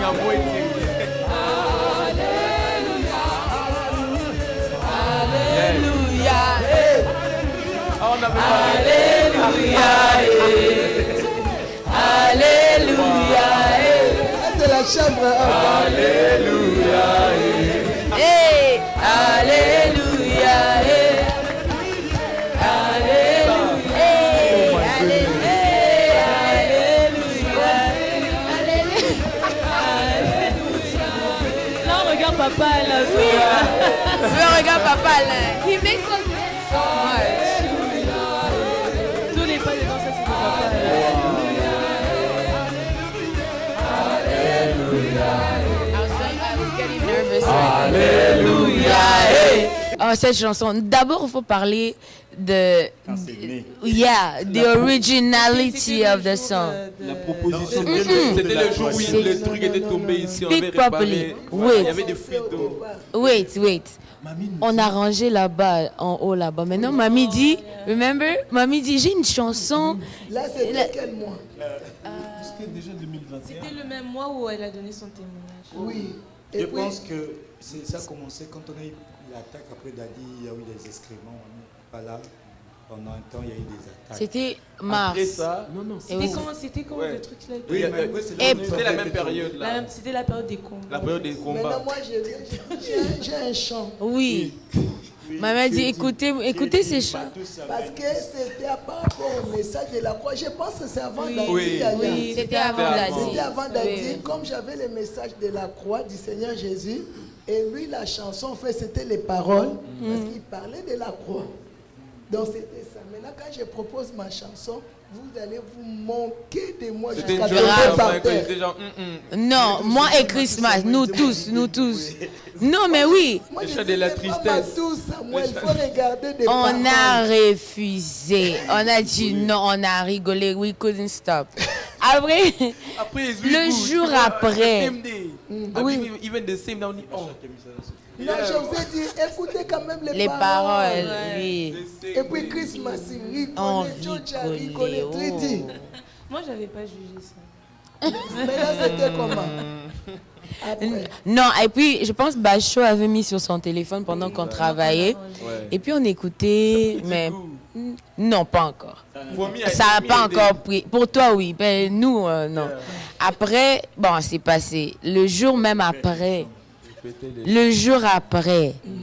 I'm waiting. Alléluia. Alléluia. Alléluia. C'est la chambre. Alléluia. Hey. Alléluia. Papa, là, oui. Je regarde papa là. He makes us so much. Tous les pas dedans, ça c'est papa. I was getting nervous. Alléluia. Oh, cette chanson. D'abord, il faut parler de the originality of the song. La proposition de c'était le jour où le truc était tombé ici. On avait réparé. Il y avait des fuites d'eau. Wait. On a rangé là-bas, en haut là-bas. Maintenant, mamie dit, remember? Mamie dit, j'ai une chanson. Là, c'était quel mois? C'était déjà 2021. C'était le même mois où elle a donné son témoignage. Oui. Je pense que ça a commencé quand on a eu l'attaque après Dadi, il y a eu des excréments. Pas là. Pendant un temps, il y a eu des attaques. C'était mars. Après ça, C'était quand le truc là? Oui, c'était la même période là. C'était la période des combats. La période des combats. Maintenant, moi, j'ai un chant. Oui. Maman dit, écoutez ces chants. Parce que c'était par rapport au message de la croix. Je pense que c'est avant Dadi. Oui, c'était avant Dadi. C'était avant Dadi. Comme j'avais le message de la croix du Seigneur Jésus, et lui, la chanson, en fait, c'était les paroles, parce qu'il parlait de la croix. Donc, c'était ça. Maintenant, quand je propose ma chanson, vous allez vous manquer de moi jusqu'à tomber par terre. Non, moi et Christmas, nous tous. Non, mais oui. Moi, je de la tristesse. Moi, il faut regarder des on paroles. A refusé. On a dit non, on a rigolé. We couldn't stop. Après le jour après. Oui. Even the same now. Oh. Non, je vous ai dit, écoutez quand même les paroles. Oui. Et puis Christmas, il On connaît, Georgia, il connaît Tridi. Moi, j'avais pas jugé ça. Mais là, c'était comment? Non, et puis je pense que Bacho avait mis sur son téléphone pendant qu'on travaillait. Et puis on écoutait, mais non, pas encore. Ça n'a pas encore pris. Pour toi, oui. Ben, nous, non. Après, bon, c'est passé. Le jour même après,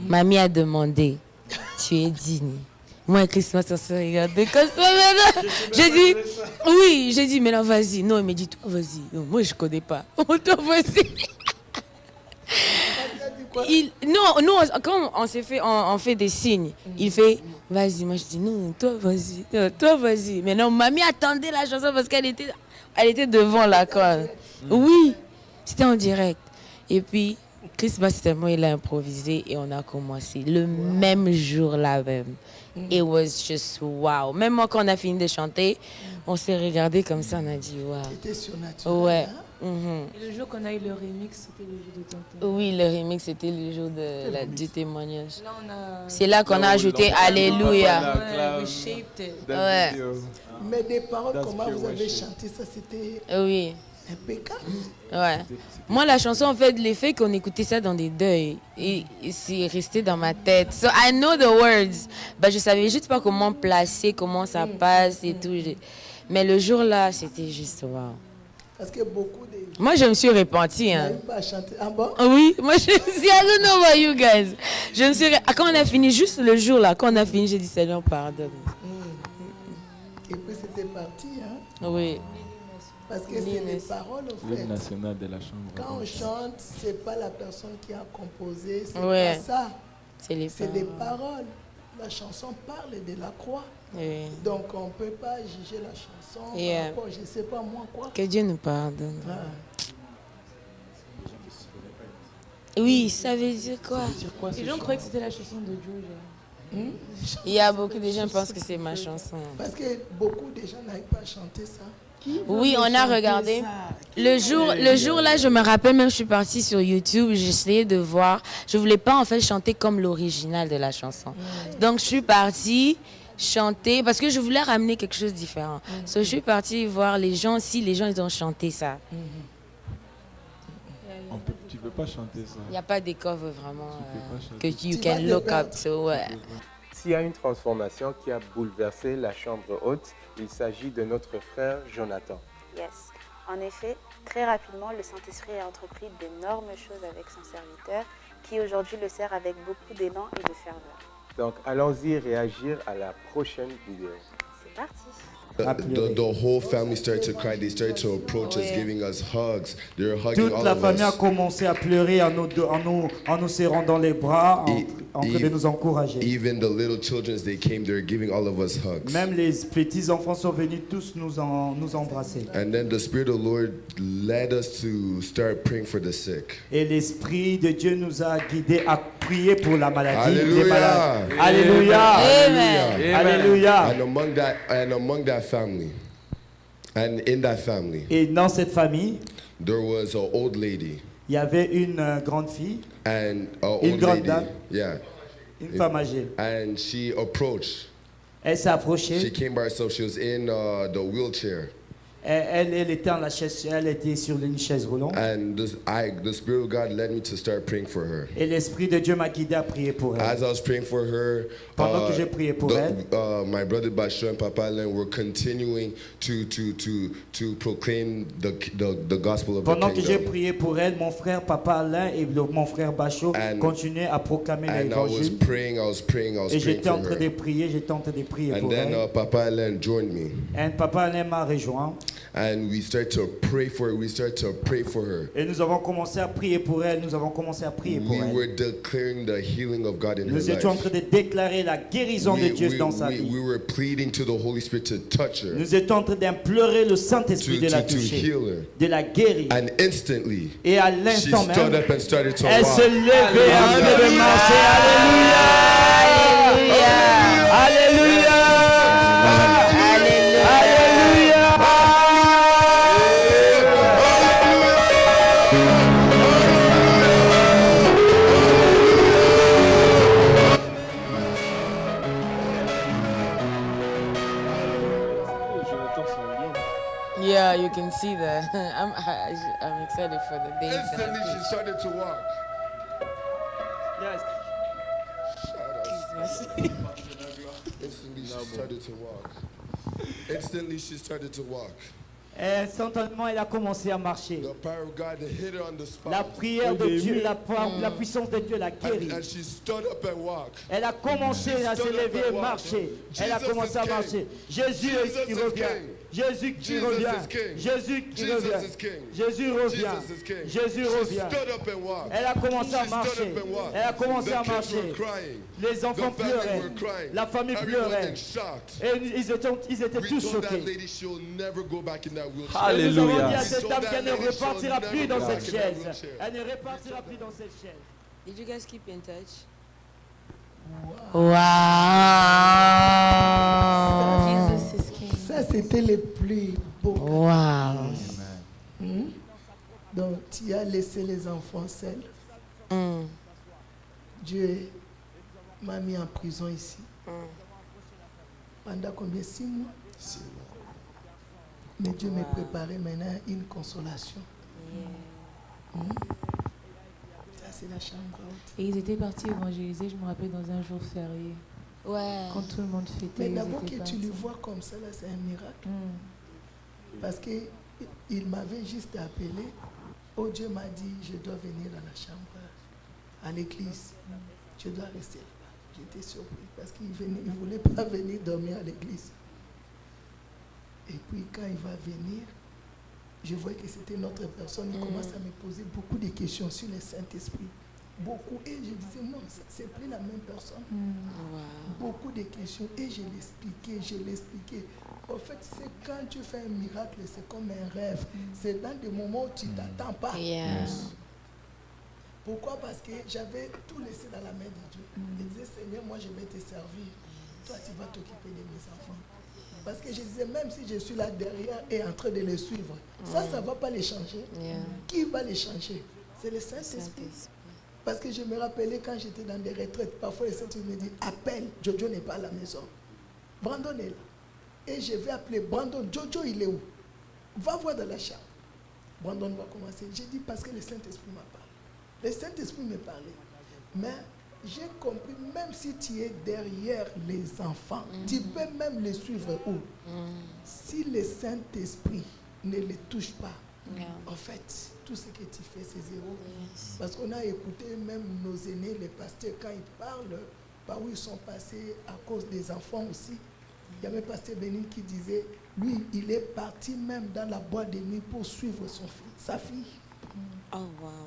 mamie a demandé, tu es digne. Moi et Christmas, on se regardait comme ça maintenant. J'ai dit, oui, j'ai dit, mais non, vas-y. Non, il m'a dit, toi, vas-y. Non, moi, je ne connais pas. Toi, vas-y. Non, nous, quand on s'est fait, on fait des signes, il fait, vas-y. Moi, je dis, non, toi, vas-y. Toi, vas-y. Mais non, mamie attendait la chanson parce qu'elle était devant la corde. Oui, c'était en direct. Et puis, Christmas, tellement il a improvisé et on a commencé le même jour là même. It was just wow. Même moi, quand on a fini de chanter, on s'est regardé comme ça, on a dit wow. C'était surnaturel. Ouais. Et le jour qu'on a eu le remix, c'était le jour de ton témoignage. Oui, le remix, c'était le jour du témoignage. C'est là qu'on a ajouté Alléluia. Ouais. Mais des paroles, comment vous avez chanté ça, c'était impeccable. Ouais. Moi, la chanson, en fait, l'effet qu'on écoutait ça dans des deuils, et c'est resté dans ma tête. So I know the words, but je savais juste pas comment placer, comment ça passe et tout. Mais le jour-là, c'était juste wow. Parce que beaucoup de... Moi, je me suis repentie. Hein. Pas chanter. Ah bon? Oui, moi, je me suis... I don't know about you guys. Je me suis... Quand on a fini, juste le jour là, quand on a fini, j'ai dit Seigneur, pardonne. Et puis c'était parti. Hein? Oui. Parce que c'est les paroles, au fait. L'hymne national de la chambre. Quand on chante, c'est pas la personne qui a composé, c'est pas ça. C'est des paroles. La chanson parle de la croix. Oui. Donc on ne peut pas juger la chanson par rapport, je ne sais pas moi quoi. Que Dieu nous pardonne. Oui, ça veut dire quoi? Les gens croyaient que c'était la chanson de Georgia. Il y a beaucoup de gens qui pensent que c'est ma chanson. Parce que beaucoup de gens n'arrivent pas à chanter ça. Oui, on a regardé. Le jour là, je me rappelle même, je suis partie sur YouTube, j'essayais de voir. Je voulais pas en fait chanter comme l'original de la chanson. Donc je suis partie chanter parce que je voulais ramener quelque chose de différent. So, je suis partie voir les gens, si les gens ils ont chanté ça. Tu peux pas chanter ça. Il n'y a pas des covers vraiment que you can look up to. S'il y a une transformation qui a bouleversé la chambre haute, il s'agit de notre frère Jonathan. Yes. En effet, très rapidement, le Saint-Esprit a entrepris d'énormes choses avec son serviteur, qui aujourd'hui le sert avec beaucoup d'élan et de ferveur. Donc, allons-y réagir à la prochaine vidéo. C'est parti. The whole family started to cry. They started to approach us, giving us hugs. They were hugging Toute all la of famille a us. commencé à pleurer en nous serrant dans les bras, en train de nous encourager. Even the little children, they came. They were giving all of us hugs. Même les petits enfants sont venus tous nous embrasser. And then the Spirit of the Lord led us to start praying for the sick. Et l'Esprit de Dieu nous a guidés à prier pour la maladie. Hallelujah. Les malades. Alléluia. Amen. Alléluia. And among that family, and in that family, et dans cette famille, there was an old lady. Il y avait une grande fille. And an une old grande lady. dame. Yeah. Une femme âgée. And she approached. Elle s'est approchée. She came by herself. She was in the wheelchair. Elle était en la chaise, elle était sur une chaise roulante. And the Spirit of God led me to start praying for her. Et l'Esprit de Dieu m'a guidé à prier pour elle. As I was praying for her, pendant que j'ai prié pour elle, my brother Basho and Papa Alain were continuing to proclaim the gospel of pendant the que j'ai kingdom. prié pour elle, mon frère Papa Alain et mon frère Bacho continuaient à proclamer l'évangile. I was praying Et j'étais en for train her. de prier, And pour then elle. Papa Alain joined me. Et Papa Alain m'a rejoint. And we started to pray for her. We started to pray for her. Et nous avons commencé à prier pour elle. Nous avons commencé à prier pour We elle. were declaring the healing of God in her Nous étions en life. train de déclarer la guérison de Dieu dans sa vie. We were pleading to the Holy Spirit to touch her. Nous étions en train d'implorer le Saint-Esprit de la To toucher, heal her. de la guérir. And instantly, Et à she l'instant stood même, up and started to elle walk. se levait en train de marcher. Alléluia! Alléluia! Alléluia! Yeah, you can see that. I'm excited for the day. Instantly she started to walk. Yes. Instantly she started to walk. Instantly she started to walk. Instantanément, elle a commencé à marcher. The power of God hit her on the spot. La prière de Dieu, la puissance de Dieu l'a guérie. And she stood up and walked. Elle a commencé à se lever et marcher. Elle a commencé à marcher. Jésus qui revient. Jésus qui revient. Jésus qui revient. Jésus revient. Jésus revient. Elle a commencé à marcher. Elle a commencé à marcher. Les enfants pleuraient. La famille pleurait. Et ils étaient tous choqués. Alléluia. Nous avons dit à cette dame qu'elle ne repartira plus dans cette chaise. Elle ne repartira plus dans cette chaise. Did you guys keep in touch? Wow. Ça, c'était le plus beau. Wow. Donc, tu as laissé les enfants seuls. Dieu m'a mis en prison ici. Pendant combien? 6 mois? 6 mois. Mais Dieu m'a préparé maintenant une consolation. Ça, c'est la chambre haute. Et ils étaient partis évangéliser, je me rappelle, dans un jour férié. Ouais. Quand tout le monde fêtait. Mais d'abord que tu le vois comme ça, là, c'est un miracle. Parce qu'il m'avait juste appelé. Oh, Dieu m'a dit, je dois venir dans la chambre, à l'église. Je dois rester là-bas. J'étais surpris parce qu'il ne voulait pas venir dormir à l'église. Et puis quand il va venir, je voyais que c'était notre personne. Il commence à me poser beaucoup de questions sur le Saint-Esprit. Beaucoup. Et je disais, non, c'est plus la même personne. Beaucoup de questions. Et je l'expliquais. En fait, c'est quand tu fais un miracle, c'est comme un rêve. C'est dans des moments où tu ne t'attends pas. Pourquoi? Parce que j'avais tout laissé dans la main de Dieu. Je disais, Seigneur, moi je vais te servir. Toi, tu vas t'occuper de mes enfants. Parce que je disais, même si je suis là derrière et en train de les suivre, ça ne va pas les changer. Qui va les changer? C'est le Saint-Esprit. Parce que je me rappelais quand j'étais dans des retraites, parfois le Saint-Esprit me dit, appelle, Jojo n'est pas à la maison. Brandon est là. Et je vais appeler Brandon, Jojo il est où? Va voir dans la chambre. Brandon va commencer. J'ai dit parce que le Saint-Esprit m'a parlé. Le Saint-Esprit me parlait. Mais j'ai compris, même si tu es derrière les enfants, tu peux même les suivre où? Si le Saint-Esprit ne les touche pas, en fait, tout ce que tu fais, c'est zéro. Parce qu'on a écouté même nos aînés, les pasteurs, quand ils parlent, par où ils sont passés à cause des enfants aussi. Il y avait pasteur Bénin qui disait, lui, il est parti même dans la boîte de nuit pour suivre sa fille.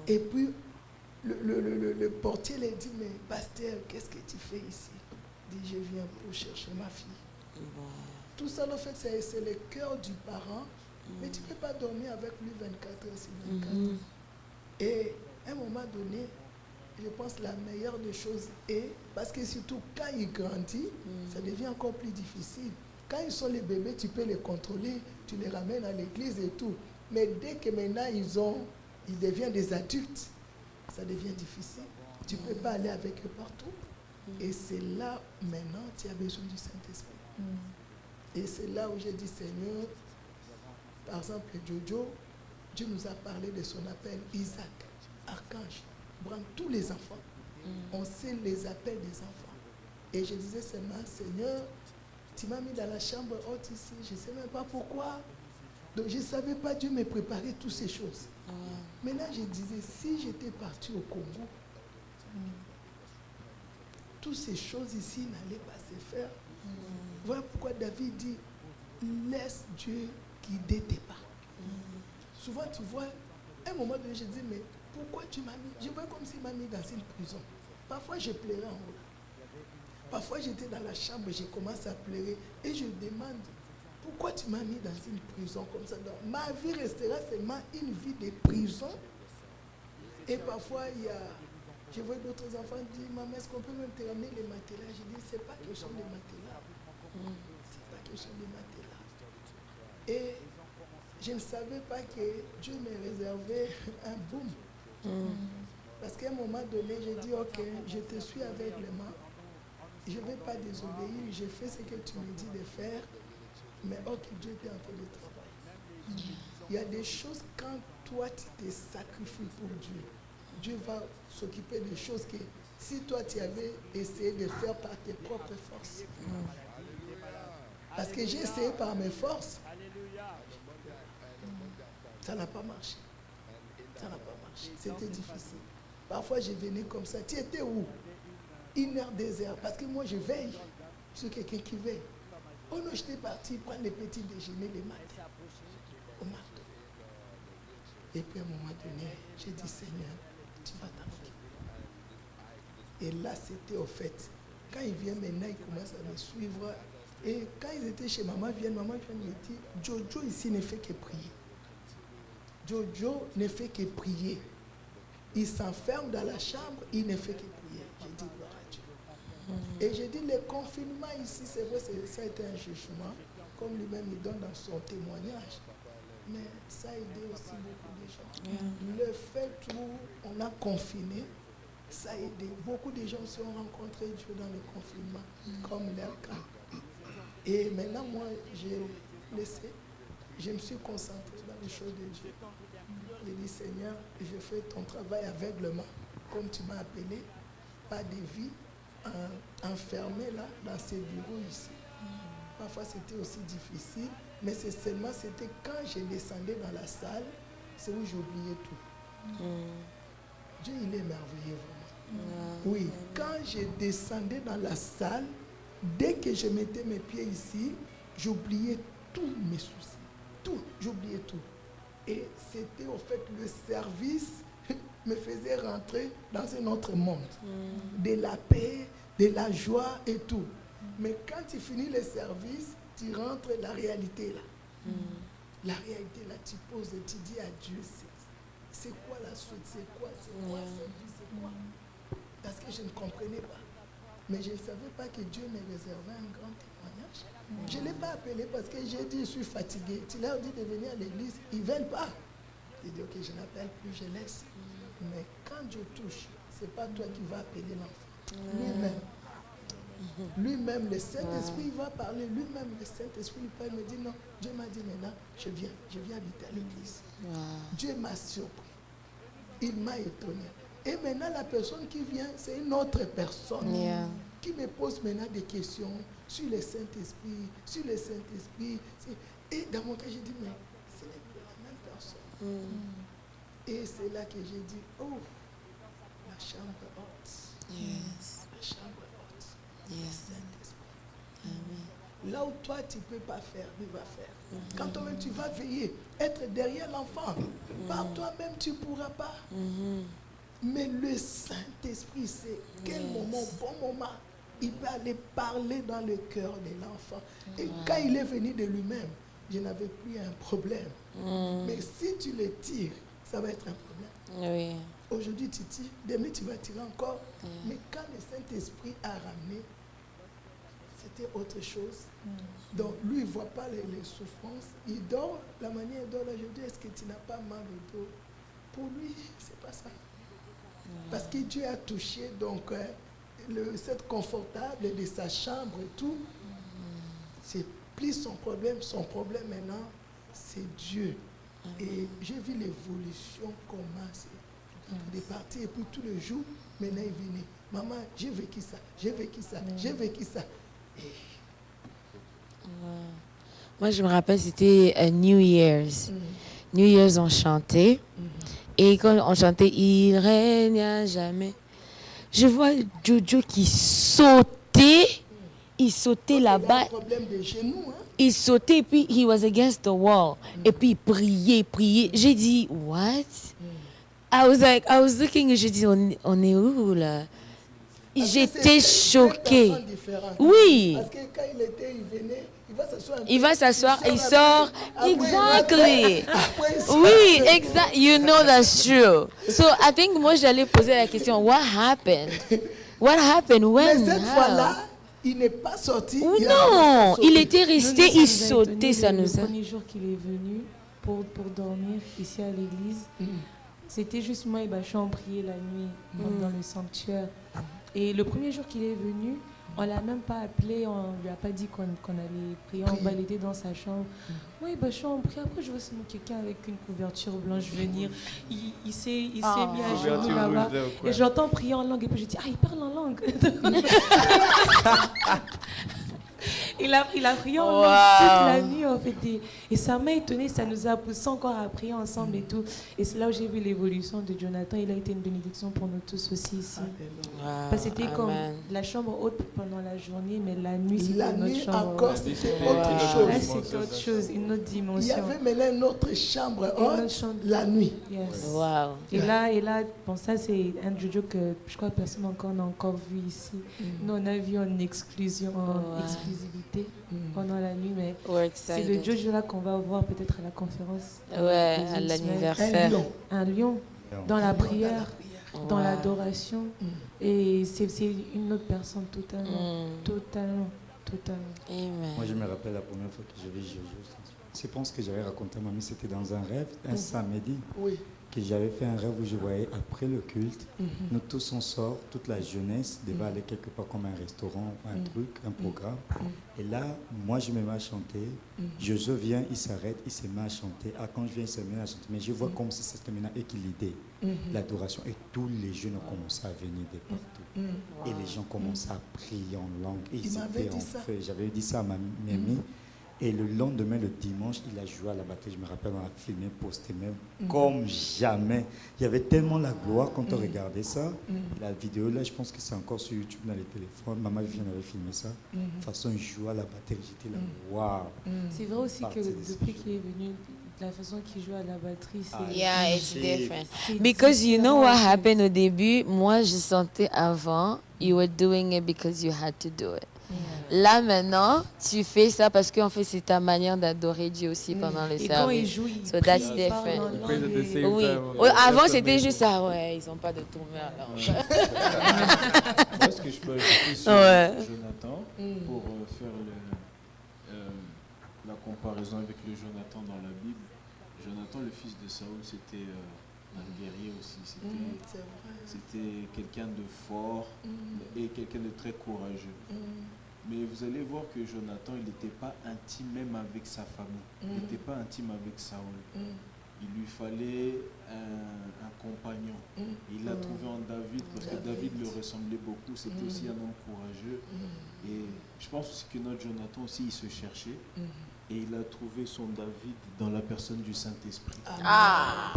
Et puis, le portier lui dit, mais pasteur, qu'est-ce que tu fais ici? Il dit, je viens pour chercher ma fille. Tout ça, en fait, c'est le cœur du parent. Mais tu ne peux pas dormir avec lui 24 heures sur 24. Et à un moment donné, je pense que la meilleure des choses est, parce que surtout quand il grandit, ça devient encore plus difficile. Quand ils sont les bébés, tu peux les contrôler, tu les ramènes à l'église et tout. Mais dès que maintenant ils deviennent des adultes, ça devient difficile. Tu ne peux pas aller avec eux partout. Et c'est là, maintenant, tu as besoin du Saint-Esprit. Et c'est là où j'ai dit, Seigneur, par exemple, Jojo, Dieu nous a parlé de son appel, Isaac, archange, prendre tous les enfants. On sait les appels des enfants. Et je disais seulement, Seigneur, tu m'as mis dans la chambre haute ici, je ne sais même pas pourquoi. Donc je ne savais pas, Dieu me préparait toutes ces choses. Maintenant, je disais, si j'étais parti au Congo, toutes ces choses ici n'allaient pas se faire. Voilà pourquoi David dit, laisse Dieu guider tes pas. Souvent, tu vois, à un moment donné, je dis, mais pourquoi tu m'as mis? Je vois comme s'il m'a mis dans une prison. Parfois, je pleurais en haut. Parfois, j'étais dans la chambre, j'ai commencé à pleurer. Et je demande, pourquoi tu m'as mis dans une prison comme ça? Donc, ma vie restera seulement une vie de prison. Et parfois, je vois d'autres enfants dire, maman, est-ce qu'on peut même te ramener les matelas? Je dis, c'est pas question de matelas. C'est pas question de matelas. Et je ne savais pas que Dieu me réservait un boom. Parce qu'à un moment donné, j'ai dit, ok, je te suis aveuglément. Je ne vais pas désobéir. Je fais ce que tu me dis de faire. Mais ok, Dieu était en train de travailler. Il y a des choses, quand toi tu te sacrifies pour Dieu, Dieu va s'occuper des choses que si toi tu avais essayé de faire par tes propres forces. Parce que j'ai essayé par mes forces. Ça n'a pas marché. Ça n'a pas marché. C'était difficile. Parfois, je venais comme ça. Tu étais où? 1 heure, 2 heures. Parce que moi, je veille sur quelqu'un qui veille. Oh non, j'étais parti prendre le petit déjeuner le matin. Au marteau. Et puis, à un moment donné, j'ai dit, Seigneur, tu vas t'en occuper. Et là, c'était au fait. Quand il vient maintenant, il commence à me suivre. Et quand ils étaient chez maman vient me dire, Jojo ici ne fait que prier. Jojo ne fait que prier. Il s'enferme dans la chambre, il ne fait que prier. J'ai dit gloire à Dieu. Et j'ai dit, le confinement ici, c'est vrai, ça a été un jugement, comme lui-même il donne dans son témoignage. Mais ça a aidé aussi beaucoup de gens. Le fait où on a confiné, ça a aidé. Beaucoup de gens se sont rencontrés Dieu dans le confinement, comme leur cas. Et maintenant, moi, j'ai laissé, je me suis concentré dans les choses de Dieu. J'ai dit, Seigneur, je fais ton travail aveuglement, comme tu m'as appelé, pas de vie, enfermé là, dans ces bureaux ici. Parfois, c'était aussi difficile, mais c'est seulement, c'était quand je descendais dans la salle, c'est où j'oubliais tout. Dieu, il est merveilleux, vraiment. Oui, quand je descendais dans la salle, dès que je mettais mes pieds ici, j'oubliais tous mes soucis. Tout, j'oubliais tout. Et c'était au fait le service me faisait rentrer dans un autre monde. De la paix, de la joie et tout. Mais quand tu finis le service, tu rentres la réalité là. La réalité là, tu poses et tu dis à Dieu, c'est quoi la suite, c'est quoi cette vie, c'est quoi? Parce que je ne comprenais pas. Mais je ne savais pas que Dieu me réservait un grand témoignage. Je ne l'ai pas appelé parce que j'ai dit, je suis fatigué. Tu leur dis de venir à l'église, ils ne veulent pas. J'ai dit, ok, je n'appelle plus, je laisse. Mais quand Dieu touche, ce n'est pas toi qui vas appeler l'enfant. Lui-même. Lui-même, le Saint-Esprit va parler. Lui-même, le Saint-Esprit il me dit, non, Dieu m'a dit maintenant, je viens habiter à l'église. Dieu m'a surpris. Il m'a étonné. Et maintenant, la personne qui vient, c'est une autre personne qui me pose maintenant des questions sur le Saint-Esprit, sur le Saint-Esprit. Et dans mon cas, j'ai dit, mais ce n'est plus la même personne. Et c'est là que j'ai dit, oh, la chambre haute. La chambre haute. Le Saint-Esprit. Là où toi, tu ne peux pas faire, lui va faire. Quand toi-même, tu vas veiller, être derrière l'enfant, par toi-même, tu ne pourras pas. Mais le Saint-Esprit, c'est quel moment, bon moment, il va aller parler dans le cœur de l'enfant. Et quand il est venu de lui-même, je n'avais plus un problème. Mais si tu le tires, ça va être un problème. Aujourd'hui, tu tires, demain, tu vas tirer encore. Mais quand le Saint-Esprit a ramené, c'était autre chose. Donc, lui, il ne voit pas les souffrances. Il dort, la manière dont là, je dis, est-ce que tu n'as pas mal au dos? Pour lui, c'est pas ça. Parce que Dieu a touché donc cette confortable de sa chambre et tout. C'est plus son problème. Son problème maintenant, c'est Dieu. Et j'ai vu l'évolution commencer. De partir et puis tous les jours, maintenant il venait. Maman, j'ai vécu ça, j'ai vécu ça, j'ai vécu ça. Et... Moi, je me rappelle, c'était New Year's. New Year's, on chantait. Et quand on chantait « Il règne à jamais », je vois Jojo qui sautait. Il sautait là-bas. Il sautait et puis he was against the wall. Et puis il priait. J'ai dit « What ?» I was looking et j'ai dit on est où là? J'étais choquée. Oui. Parce que quand il était, il venait, il va s'asseoir, il sort. Exactly. Oui, exact. You know that's true. So I think moi j'allais poser la question, what happened? What happened when? Mais cette fois-là, il n'est pas sorti. Non, il était resté, il sautait, ça nous a. Le premier jour qu'il est venu pour dormir ici à l'église, c'était juste moi et Bachon, on priait la nuit dans le sanctuaire. Et le premier jour qu'il est venu, On l'a même pas appelé, on lui a pas dit qu'on allait prier, on validait dans sa chambre. Oui, je suis en prière. Après, je vois seulement quelqu'un avec une couverture blanche venir. Il s'est mis à genoux là-bas. Et j'entends prier en langue. Et puis je dis, il parle en langue. Il a prié en langue toute la nuit, en fait. Et ça m'a étonnée, ça nous a poussé encore à prier ensemble et tout. Et c'est là où j'ai vu l'évolution de Jonathan. Il a été une bénédiction pour nous tous aussi ici. Parce que c'était comme la chambre haute pendant la journée, mais la nuit, c'était notre chambre encore, c'était autre chose. Là, c'était autre chose, une autre dimension. Il y avait maintenant une autre chambre haute la nuit. Yes. Wow. Et là, bon, ça, c'est un jojo que je crois que personne encore n'a encore vu ici. Nous, on a vu en exclusivité pendant la nuit, mais c'est le jojo là qu'on va voir peut-être à la conférence. Ouais, à l'anniversaire. Un lion, dans la prière, dans l'adoration. Et c'est une autre personne totalement. Amen. Moi, je me rappelle la première fois que j'ai vu Jojo. Je pense que j'avais raconté à mamie, c'était dans un rêve, un samedi. Oui. Que j'avais fait un rêve où je voyais après le culte, nous tous on sort, toute la jeunesse devait aller quelque part comme un restaurant, un truc, un programme. Et là, moi je me mets à chanter, Jojo vient, il s'arrête, il se met à chanter. Quand je viens, il se met à chanter. Mais je vois comme si c'était maintenant et qu'il l'idée, l'adoration. Et tous les jeunes ont commencé à venir de partout. Et les gens commençaient à prier en langue. Et ils étaient en feu. J'avais dit ça à ma mamie. Et le lendemain, le dimanche, il a joué à la batterie. Je me rappelle, on a filmé, posté même, comme jamais. Il y avait tellement la gloire quand on regardait ça. La vidéo, là, je pense que c'est encore sur YouTube, dans les téléphones. Maman Viviane avait filmé ça. De toute façon, il jouait à la batterie. J'étais là, waouh. C'est vrai aussi que depuis qu'il est venu, la façon qu'il joue à la batterie, c'est... Yeah, it's different. Because you know what happened au début? Moi, je sentais avant, you were doing it because you had to do it. Là, maintenant, tu fais ça parce qu'en fait, c'est ta manière d'adorer Dieu aussi pendant le service. Et quand il joue, il so that's different. Oui. Avant, c'était juste ça. Ouais, ils n'ont pas de tournée. Moi, ce que je peux ajouter sur Jonathan, pour faire la comparaison avec le Jonathan dans la Bible, Jonathan, le fils de Saoul, c'était un guerrier aussi. C'était quelqu'un de fort et quelqu'un de très courageux. Mais vous allez voir que Jonathan, il n'était pas intime même avec sa famille. Il n'était pas intime avec Saoul. Il lui fallait un compagnon. Il l'a trouvé en David parce que David le ressemblait beaucoup. C'était aussi un homme courageux. Et je pense aussi que notre Jonathan aussi, il se cherchait. Et il a trouvé son David dans la personne du Saint-Esprit. Ça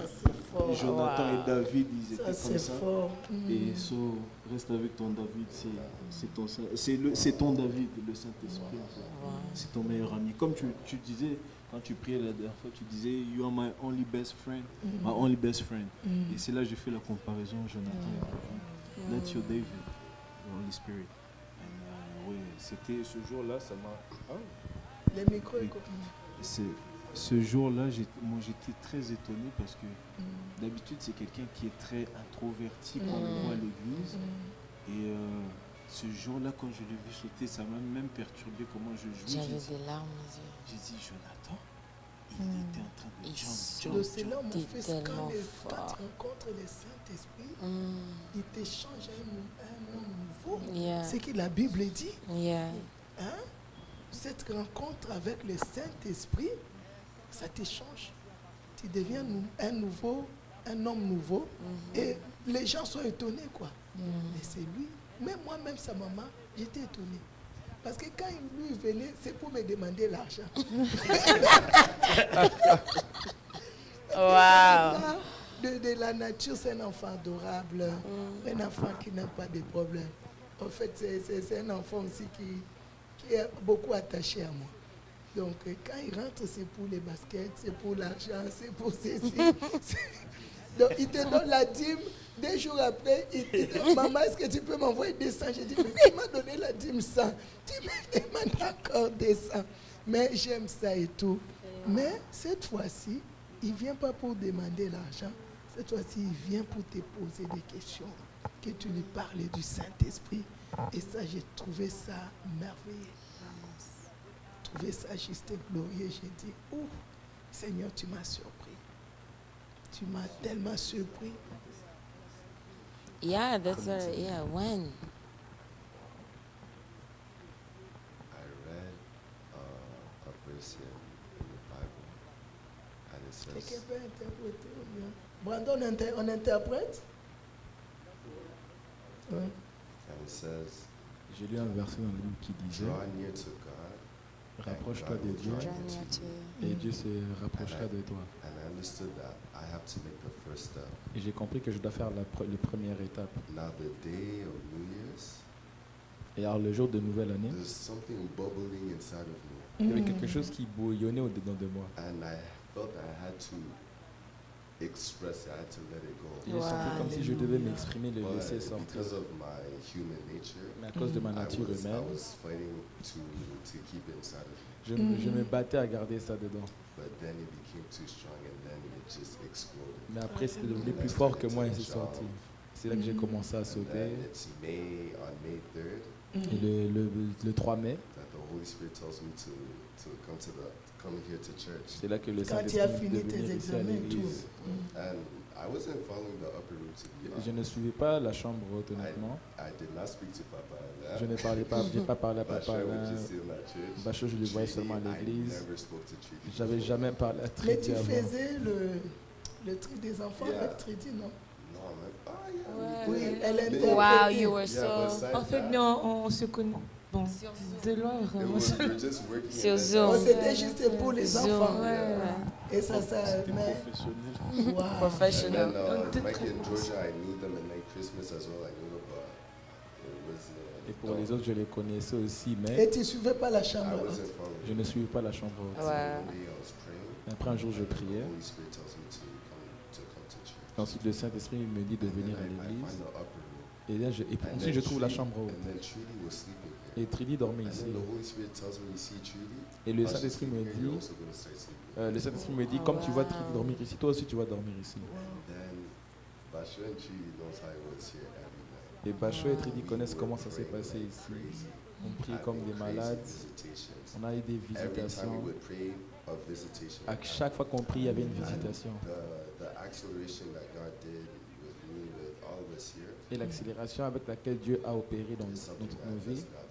c'est fort. Jonathan et David, ils étaient comme ça. Fort. Et reste avec ton David, c'est ton David, le Saint-Esprit. C'est ton meilleur ami. Comme tu disais, quand tu priais la dernière fois, tu disais, you are my only best friend, my only best friend. Et c'est là que j'ai fait la comparaison, Jonathan et David. That's your David, your Holy Spirit. Oui, c'était ce jour-là, ça m'a... Les micros, ce jour-là, j'étais très étonné parce que d'habitude, c'est quelqu'un qui est très introverti quand on le voit à l'église. Et ce jour-là, quand je l'ai vu sauter, ça m'a même perturbé comment je jouais. J'avais des larmes aux yeux. J'ai dit, Jonathan, il était en train de jump. C'est là, mon fils, quand tu rencontres le Saint-Esprit, il t'échange un homme nouveau. C'est ce que la Bible dit. Hein? Cette rencontre avec le Saint-Esprit, ça t'échange. Tu deviens un homme nouveau. Et les gens sont étonnés, quoi. Mais c'est lui. Même moi-même, sa maman, j'étais étonnée. Parce que quand lui venait, c'est pour me demander l'argent. De la nature, c'est un enfant adorable. Un enfant qui n'a pas de problème. En fait, c'est un enfant aussi qui est beaucoup attaché à moi. Donc, quand il rentre, c'est pour les baskets, c'est pour l'argent, c'est pour ceci. Donc, il te donne la dîme. 2 jours après, il te dit, maman, est-ce que tu peux m'envoyer 200? J'ai dit, mais tu m'as donné la dîme 100. Tu me demandes encore 200. Mais j'aime ça et tout. Mais cette fois-ci, il ne vient pas pour demander l'argent. Cette fois-ci, il vient pour te poser des questions. Que tu lui parles du Saint-Esprit. Et ça, j'ai trouvé ça merveilleux. J'ai trouvé ça juste glorieux. J'ai dit, oh, Seigneur, tu m'as surpris. Tu m'as tellement surpris. Yeah, that's when? verse here in the Bible, and it says, Quelqu'un peut interpréter ou bien? Brandon, on interprète? Oui. and it says, J'ai lu un verset dans le Bible qui disait draw near to God, rapproche-toi de Dieu et Dieu se rapprochera de toi. and I understood that I have to make the first step. Et j'ai compris que je dois faire la première étape. Now the day of New Year's, Et alors le jour de nouvelle année, there's something bubbling inside of me, il y avait quelque chose qui bouillonnait au-dedans de moi. and I felt I had to express it, I had to let it go. Il est senti comme si je devais m'exprimer, le laisser sortir. Because of my human nature, Mais à cause de ma nature I humaine, was fighting to keep it inside of me. je me battais à garder ça dedans. But then it became too strong, and then it just exploded. Mais après, c'était devenu plus fort que moi et c'est sorti. C'est là que j'ai commencé à And sauter. then it's on May 3rd, Et le 3 mai, that the Holy Spirit tells me to come here to church. c'est là que le Quand tu as Saint-Esprit fini de tes venir ici à examens et tout. l'église. And I wasn't following the upper room to be Je honest. ne suivais pas la chambre haute, honnêtement. I did not speak to Papa Alain. Je ne parlais pas, j'ai pas parlé à Papa Bachar would Alain. just sit in that church. Bachar, je le voyais seulement à Trudy, l'église. I never spoke to Trudy. J'avais jamais parlé à Mais Trudy tu avant. faisais le truc des enfants Yeah. avec Trudy, non? No, I'm like, oh yeah. Oui, elle Wow, interprétait. you were Yeah, but so... besides En fait, that, non, on se connaît. Bon, de loin, it vraiment. was, we were just working. Sur and then Zoom. Oh, c'était juste pour les Zoom, enfants. ouais, Et ça, mais... And Wow. then Professional. Mikey and Georgia, I knew them, and like Christmas as well, I knew them, but it was. Et pour les autres, je les connaissais aussi, Et mais tu ne suivais pas la I chambre. wasn't following. je ne suivais pas la chambre haute. Ouais. One day I was praying. Après un jour, je and the priais. Holy Spirit tells me to come to church. Ensuite, le Saint-Esprit me dit de And then venir à I l'église. find the upper room. Et là, And ensuite, then je trouve la Trudy- chambre haute. And then Trudy was sleeping here. Et Trudy dormait And ici. then the Holy Spirit tells me, you see Trudy? Et le While she's Saint-Esprit me sleeping here, dit, you're also gonna start sleeping. le Saint-Esprit me dit, comme tu vois Trudy dormir ici, toi aussi tu vas dormir ici. And then Bachar and Trudy knows how it was here every night. Et Bachar et Trudy connaissent comment ça s'est passé ici. On prie comme des malades. On a eu des Every time we visitations. would pray, a visitation. À chaque fois qu'on prie, il y avait une visitation. The acceleration that God did with me, with all of us here, Et l'accélération avec laquelle Dieu a opéré dans is something toutes that nos I vies, bless God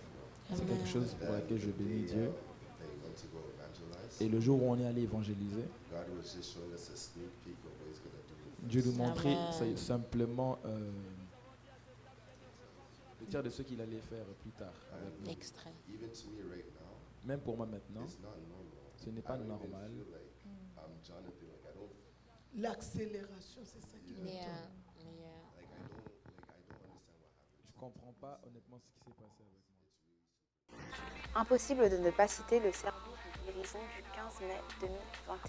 for. c'est quelque chose pour laquelle je bénis Dieu. They went to go evangelize. Et le jour où on est allé évangéliser, God was just showing us a sneak peek of what He's going to do. in Dieu nous us. montrait Amen. simplement le tiers de ce qu'il allait faire plus tard avec nous. Extrait. Even to me right now, Même pour moi maintenant, it's not normal. ce n'est I pas don't even normal. feel like I'm Jonathan. Like I don't, L'accélération, c'est ça qui me Yeah, tombe. yeah. like I don't understand what happened. Je comprends pas honnêtement ce qui s'est passé avec moi. Impossible de ne pas citer le service de guérison du 15 mai 2021.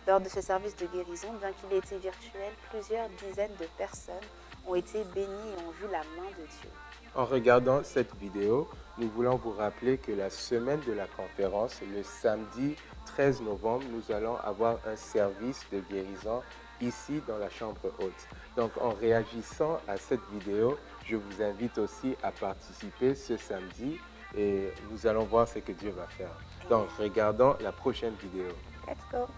Lors de ce service de guérison, bien qu'il ait été virtuel, plusieurs dizaines de personnes ont été bénies et ont vu la main de Dieu. En regardant cette vidéo, nous voulons vous rappeler que la semaine de la conférence, le samedi 13 novembre, nous allons avoir un service de guérison ici dans la chambre haute. Donc en réagissant à cette vidéo, je vous invite aussi à participer ce samedi et nous allons voir ce que Dieu va faire. Donc regardons la prochaine vidéo. Let's go.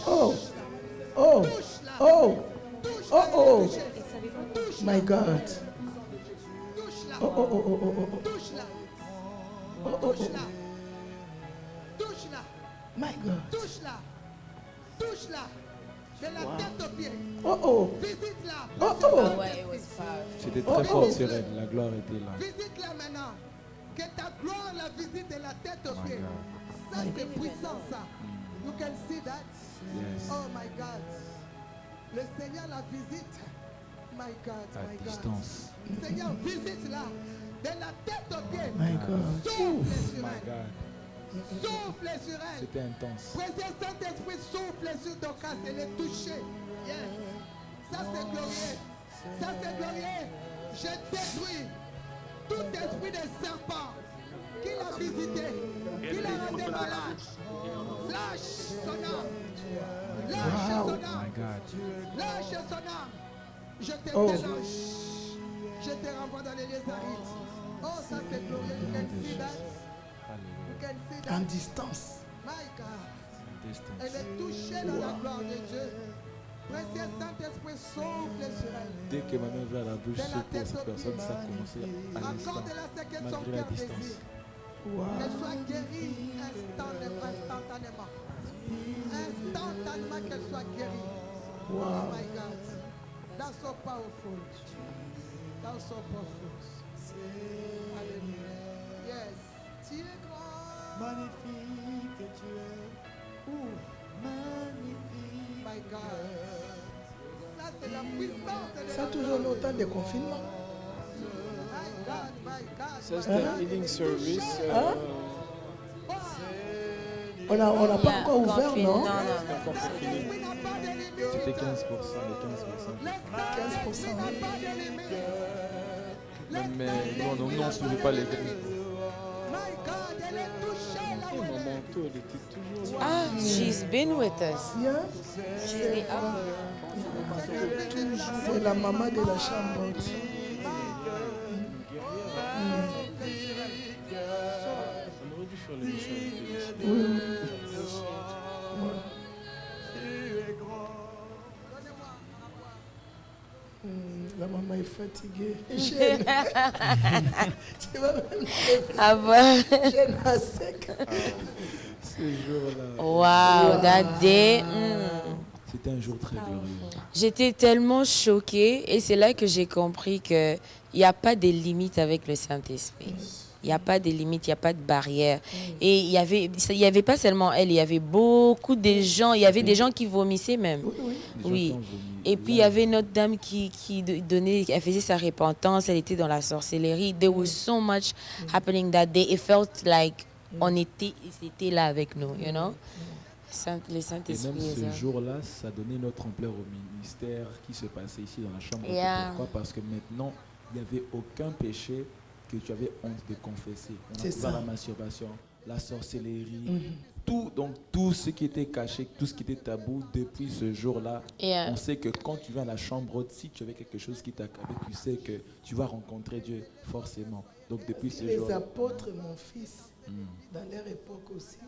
Oh, oh, oh, oh, oh, my God. Oh, oh, oh, oh, oh, oh. Touche-la. Oh, oh, oh. Touche-la. Touche-la. My God. Touche-la. Touche-la. De la tête aux pieds. Oh, oh. Visite-la. Oh, oh. Ouais, it was powerful. C'était Oh, très fort oh. sur elle, la gloire était là. Visite-la maintenant. Que ta gloire la visite de la tête aux My pieds. God. Ça, c'est puissant, ça. You can see that? Yes. Oh my God. Le Seigneur la visite. My God, À my God. distance. Seigneur, visite-la. De la tête aux pieds. My God. Souffle sur My elle. God. Souffle sur elle. C'était intense. Précieux Saint-Esprit, souffle sur ton cas et les toucher. Yes. Ça, c'est glorieux. Ça, c'est glorieux. Je détruis tout esprit de serpent qui l'a visité, qui l'a rendu malade. Lâche son âme. Lâche son âme. My God. Lâche son âme. Je te Oh. déloge. Je te renvoie dans les lézarides. Oh, ça, c'est glorieux. You can see that. You Alléluia. can see En that. distance. My God. Elle Distance. est touchée dans la gloire de Dieu. Précieux Saint-Esprit, souffle sur elle. Dès que ma main vers la bouche, c'était cette personne, ça a commencé à l'instant, Accorde-la ce que son malgré la cœur distance. désire. Wow. Qu'elle soit guérie instantanément. Instantanément qu'elle soit guérie. Wow. Oh my God. That's so powerful. That's so powerful. Alléluia. Yes. Tu es grand. Magnifique tu es. Magnifique. My God. Ça, c'est la puissance de Ça a toujours longtemps de confinement. My God, my God. Ça, c'était un healing service. Hein? On n'a pas encore ouvert, non? C'était 15%, les 15%. 15%. Mais non, on ne suivait pas les 15%. Mon manteau, elle était toujours là. Ah, she's been with us. Yeah. She's the C'est la maman de la chambre haute. On aurait dû faire l'émission avec elle. Oui, oui. La maman est fatiguée. Jeune. Tu vas même Ah bon? Jeune à sec. Ce jour-là. Wow, that day. C'était un jour très glorieux. J'étais tellement choquée et c'est là que j'ai compris qu'il n'y a pas de limite avec le Saint-Esprit. Il n'y a pas de limite, il n'y a pas de barrière. Et il y avait pas seulement elle, il y avait beaucoup de gens, il y avait des gens qui vomissaient même. Oui. Et puis il y avait notre dame qui donnait, elle faisait sa repentance, elle était dans la sorcellerie. There was so much happening that day. It felt like c'était là avec nous, you know. Le Et Saint-Esprit. même ce jour-là, ça donnait notre ampleur au ministère qui se passait ici dans la chambre. Yeah. Pourquoi? Parce que maintenant, il n'y avait aucun péché que tu avais honte de confesser. On a C'est ça. la masturbation, la sorcellerie, tout ce qui était caché, tout ce qui était tabou, depuis ce jour-là, Yeah. on sait que quand tu viens à la chambre haute, si tu avais quelque chose qui t'accabait, tu sais que tu vas rencontrer Dieu forcément. Donc depuis ce Les jour-là. apôtres, mon fils, dans leur époque aussi,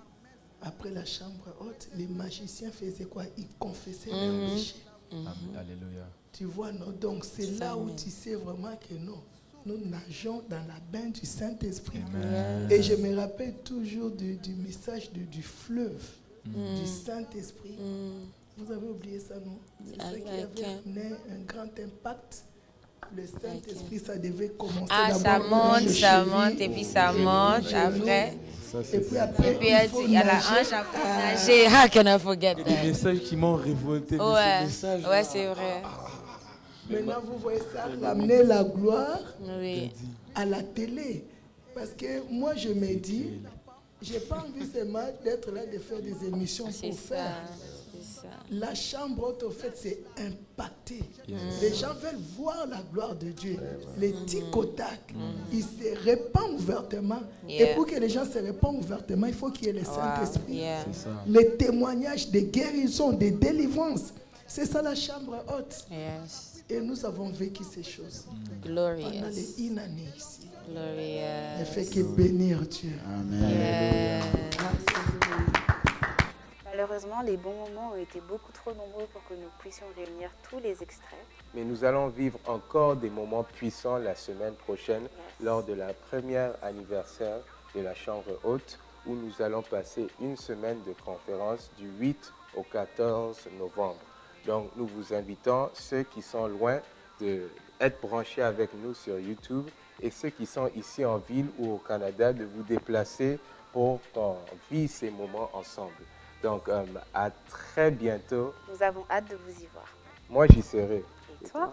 après la chambre haute, les magiciens faisaient quoi? Ils confessaient leurs péchés. Alléluia. Tu vois, non? Donc c'est là où tu sais vraiment que non. Nous nageons dans la bain du Saint-Esprit. Et je me rappelle toujours du message du fleuve, du Saint-Esprit. Vous avez oublié ça, non? C'est ça qui avait amené un grand impact. Le Saint-Esprit, ça devait commencer Ah, ça monte, et puis ça monte après. Et puis après, il y a la hanche après nager. How can I forget Des that? messages qui m'ont révolté. Ouais, Ces messages, ouais, c'est vrai. Maintenant, vous voyez ça, ramener la gloire à la télé. Parce que moi, je me dis, je n'ai pas envie seulement d'être là, de faire des émissions pour faire. La chambre haute, au fait, c'est impacté. Les gens veulent voir la gloire de Dieu. Les tic-au-tac, ils se répandent ouvertement. Et pour que les gens se répandent ouvertement, il faut qu'il y ait le Saint-Esprit. Les témoignages de guérison, de délivrance. C'est ça la chambre haute. Et nous avons vécu ces choses. Pendant les années ici. Ne fait que bénir Dieu. Amen. Malheureusement, les bons moments ont été beaucoup trop nombreux pour que nous puissions réunir tous les extraits. Mais nous allons vivre encore des moments puissants la semaine prochaine lors de la première anniversaire de la Chambre haute où nous allons passer une semaine de conférence du 8 au 14 novembre. Donc nous vous invitons, ceux qui sont loin, d'être branchés avec nous sur YouTube et ceux qui sont ici en ville ou au Canada, de vous déplacer pour qu'on vive ces moments ensemble. Donc, à très bientôt. Nous avons hâte de vous y voir. Moi, j'y serai. Et toi?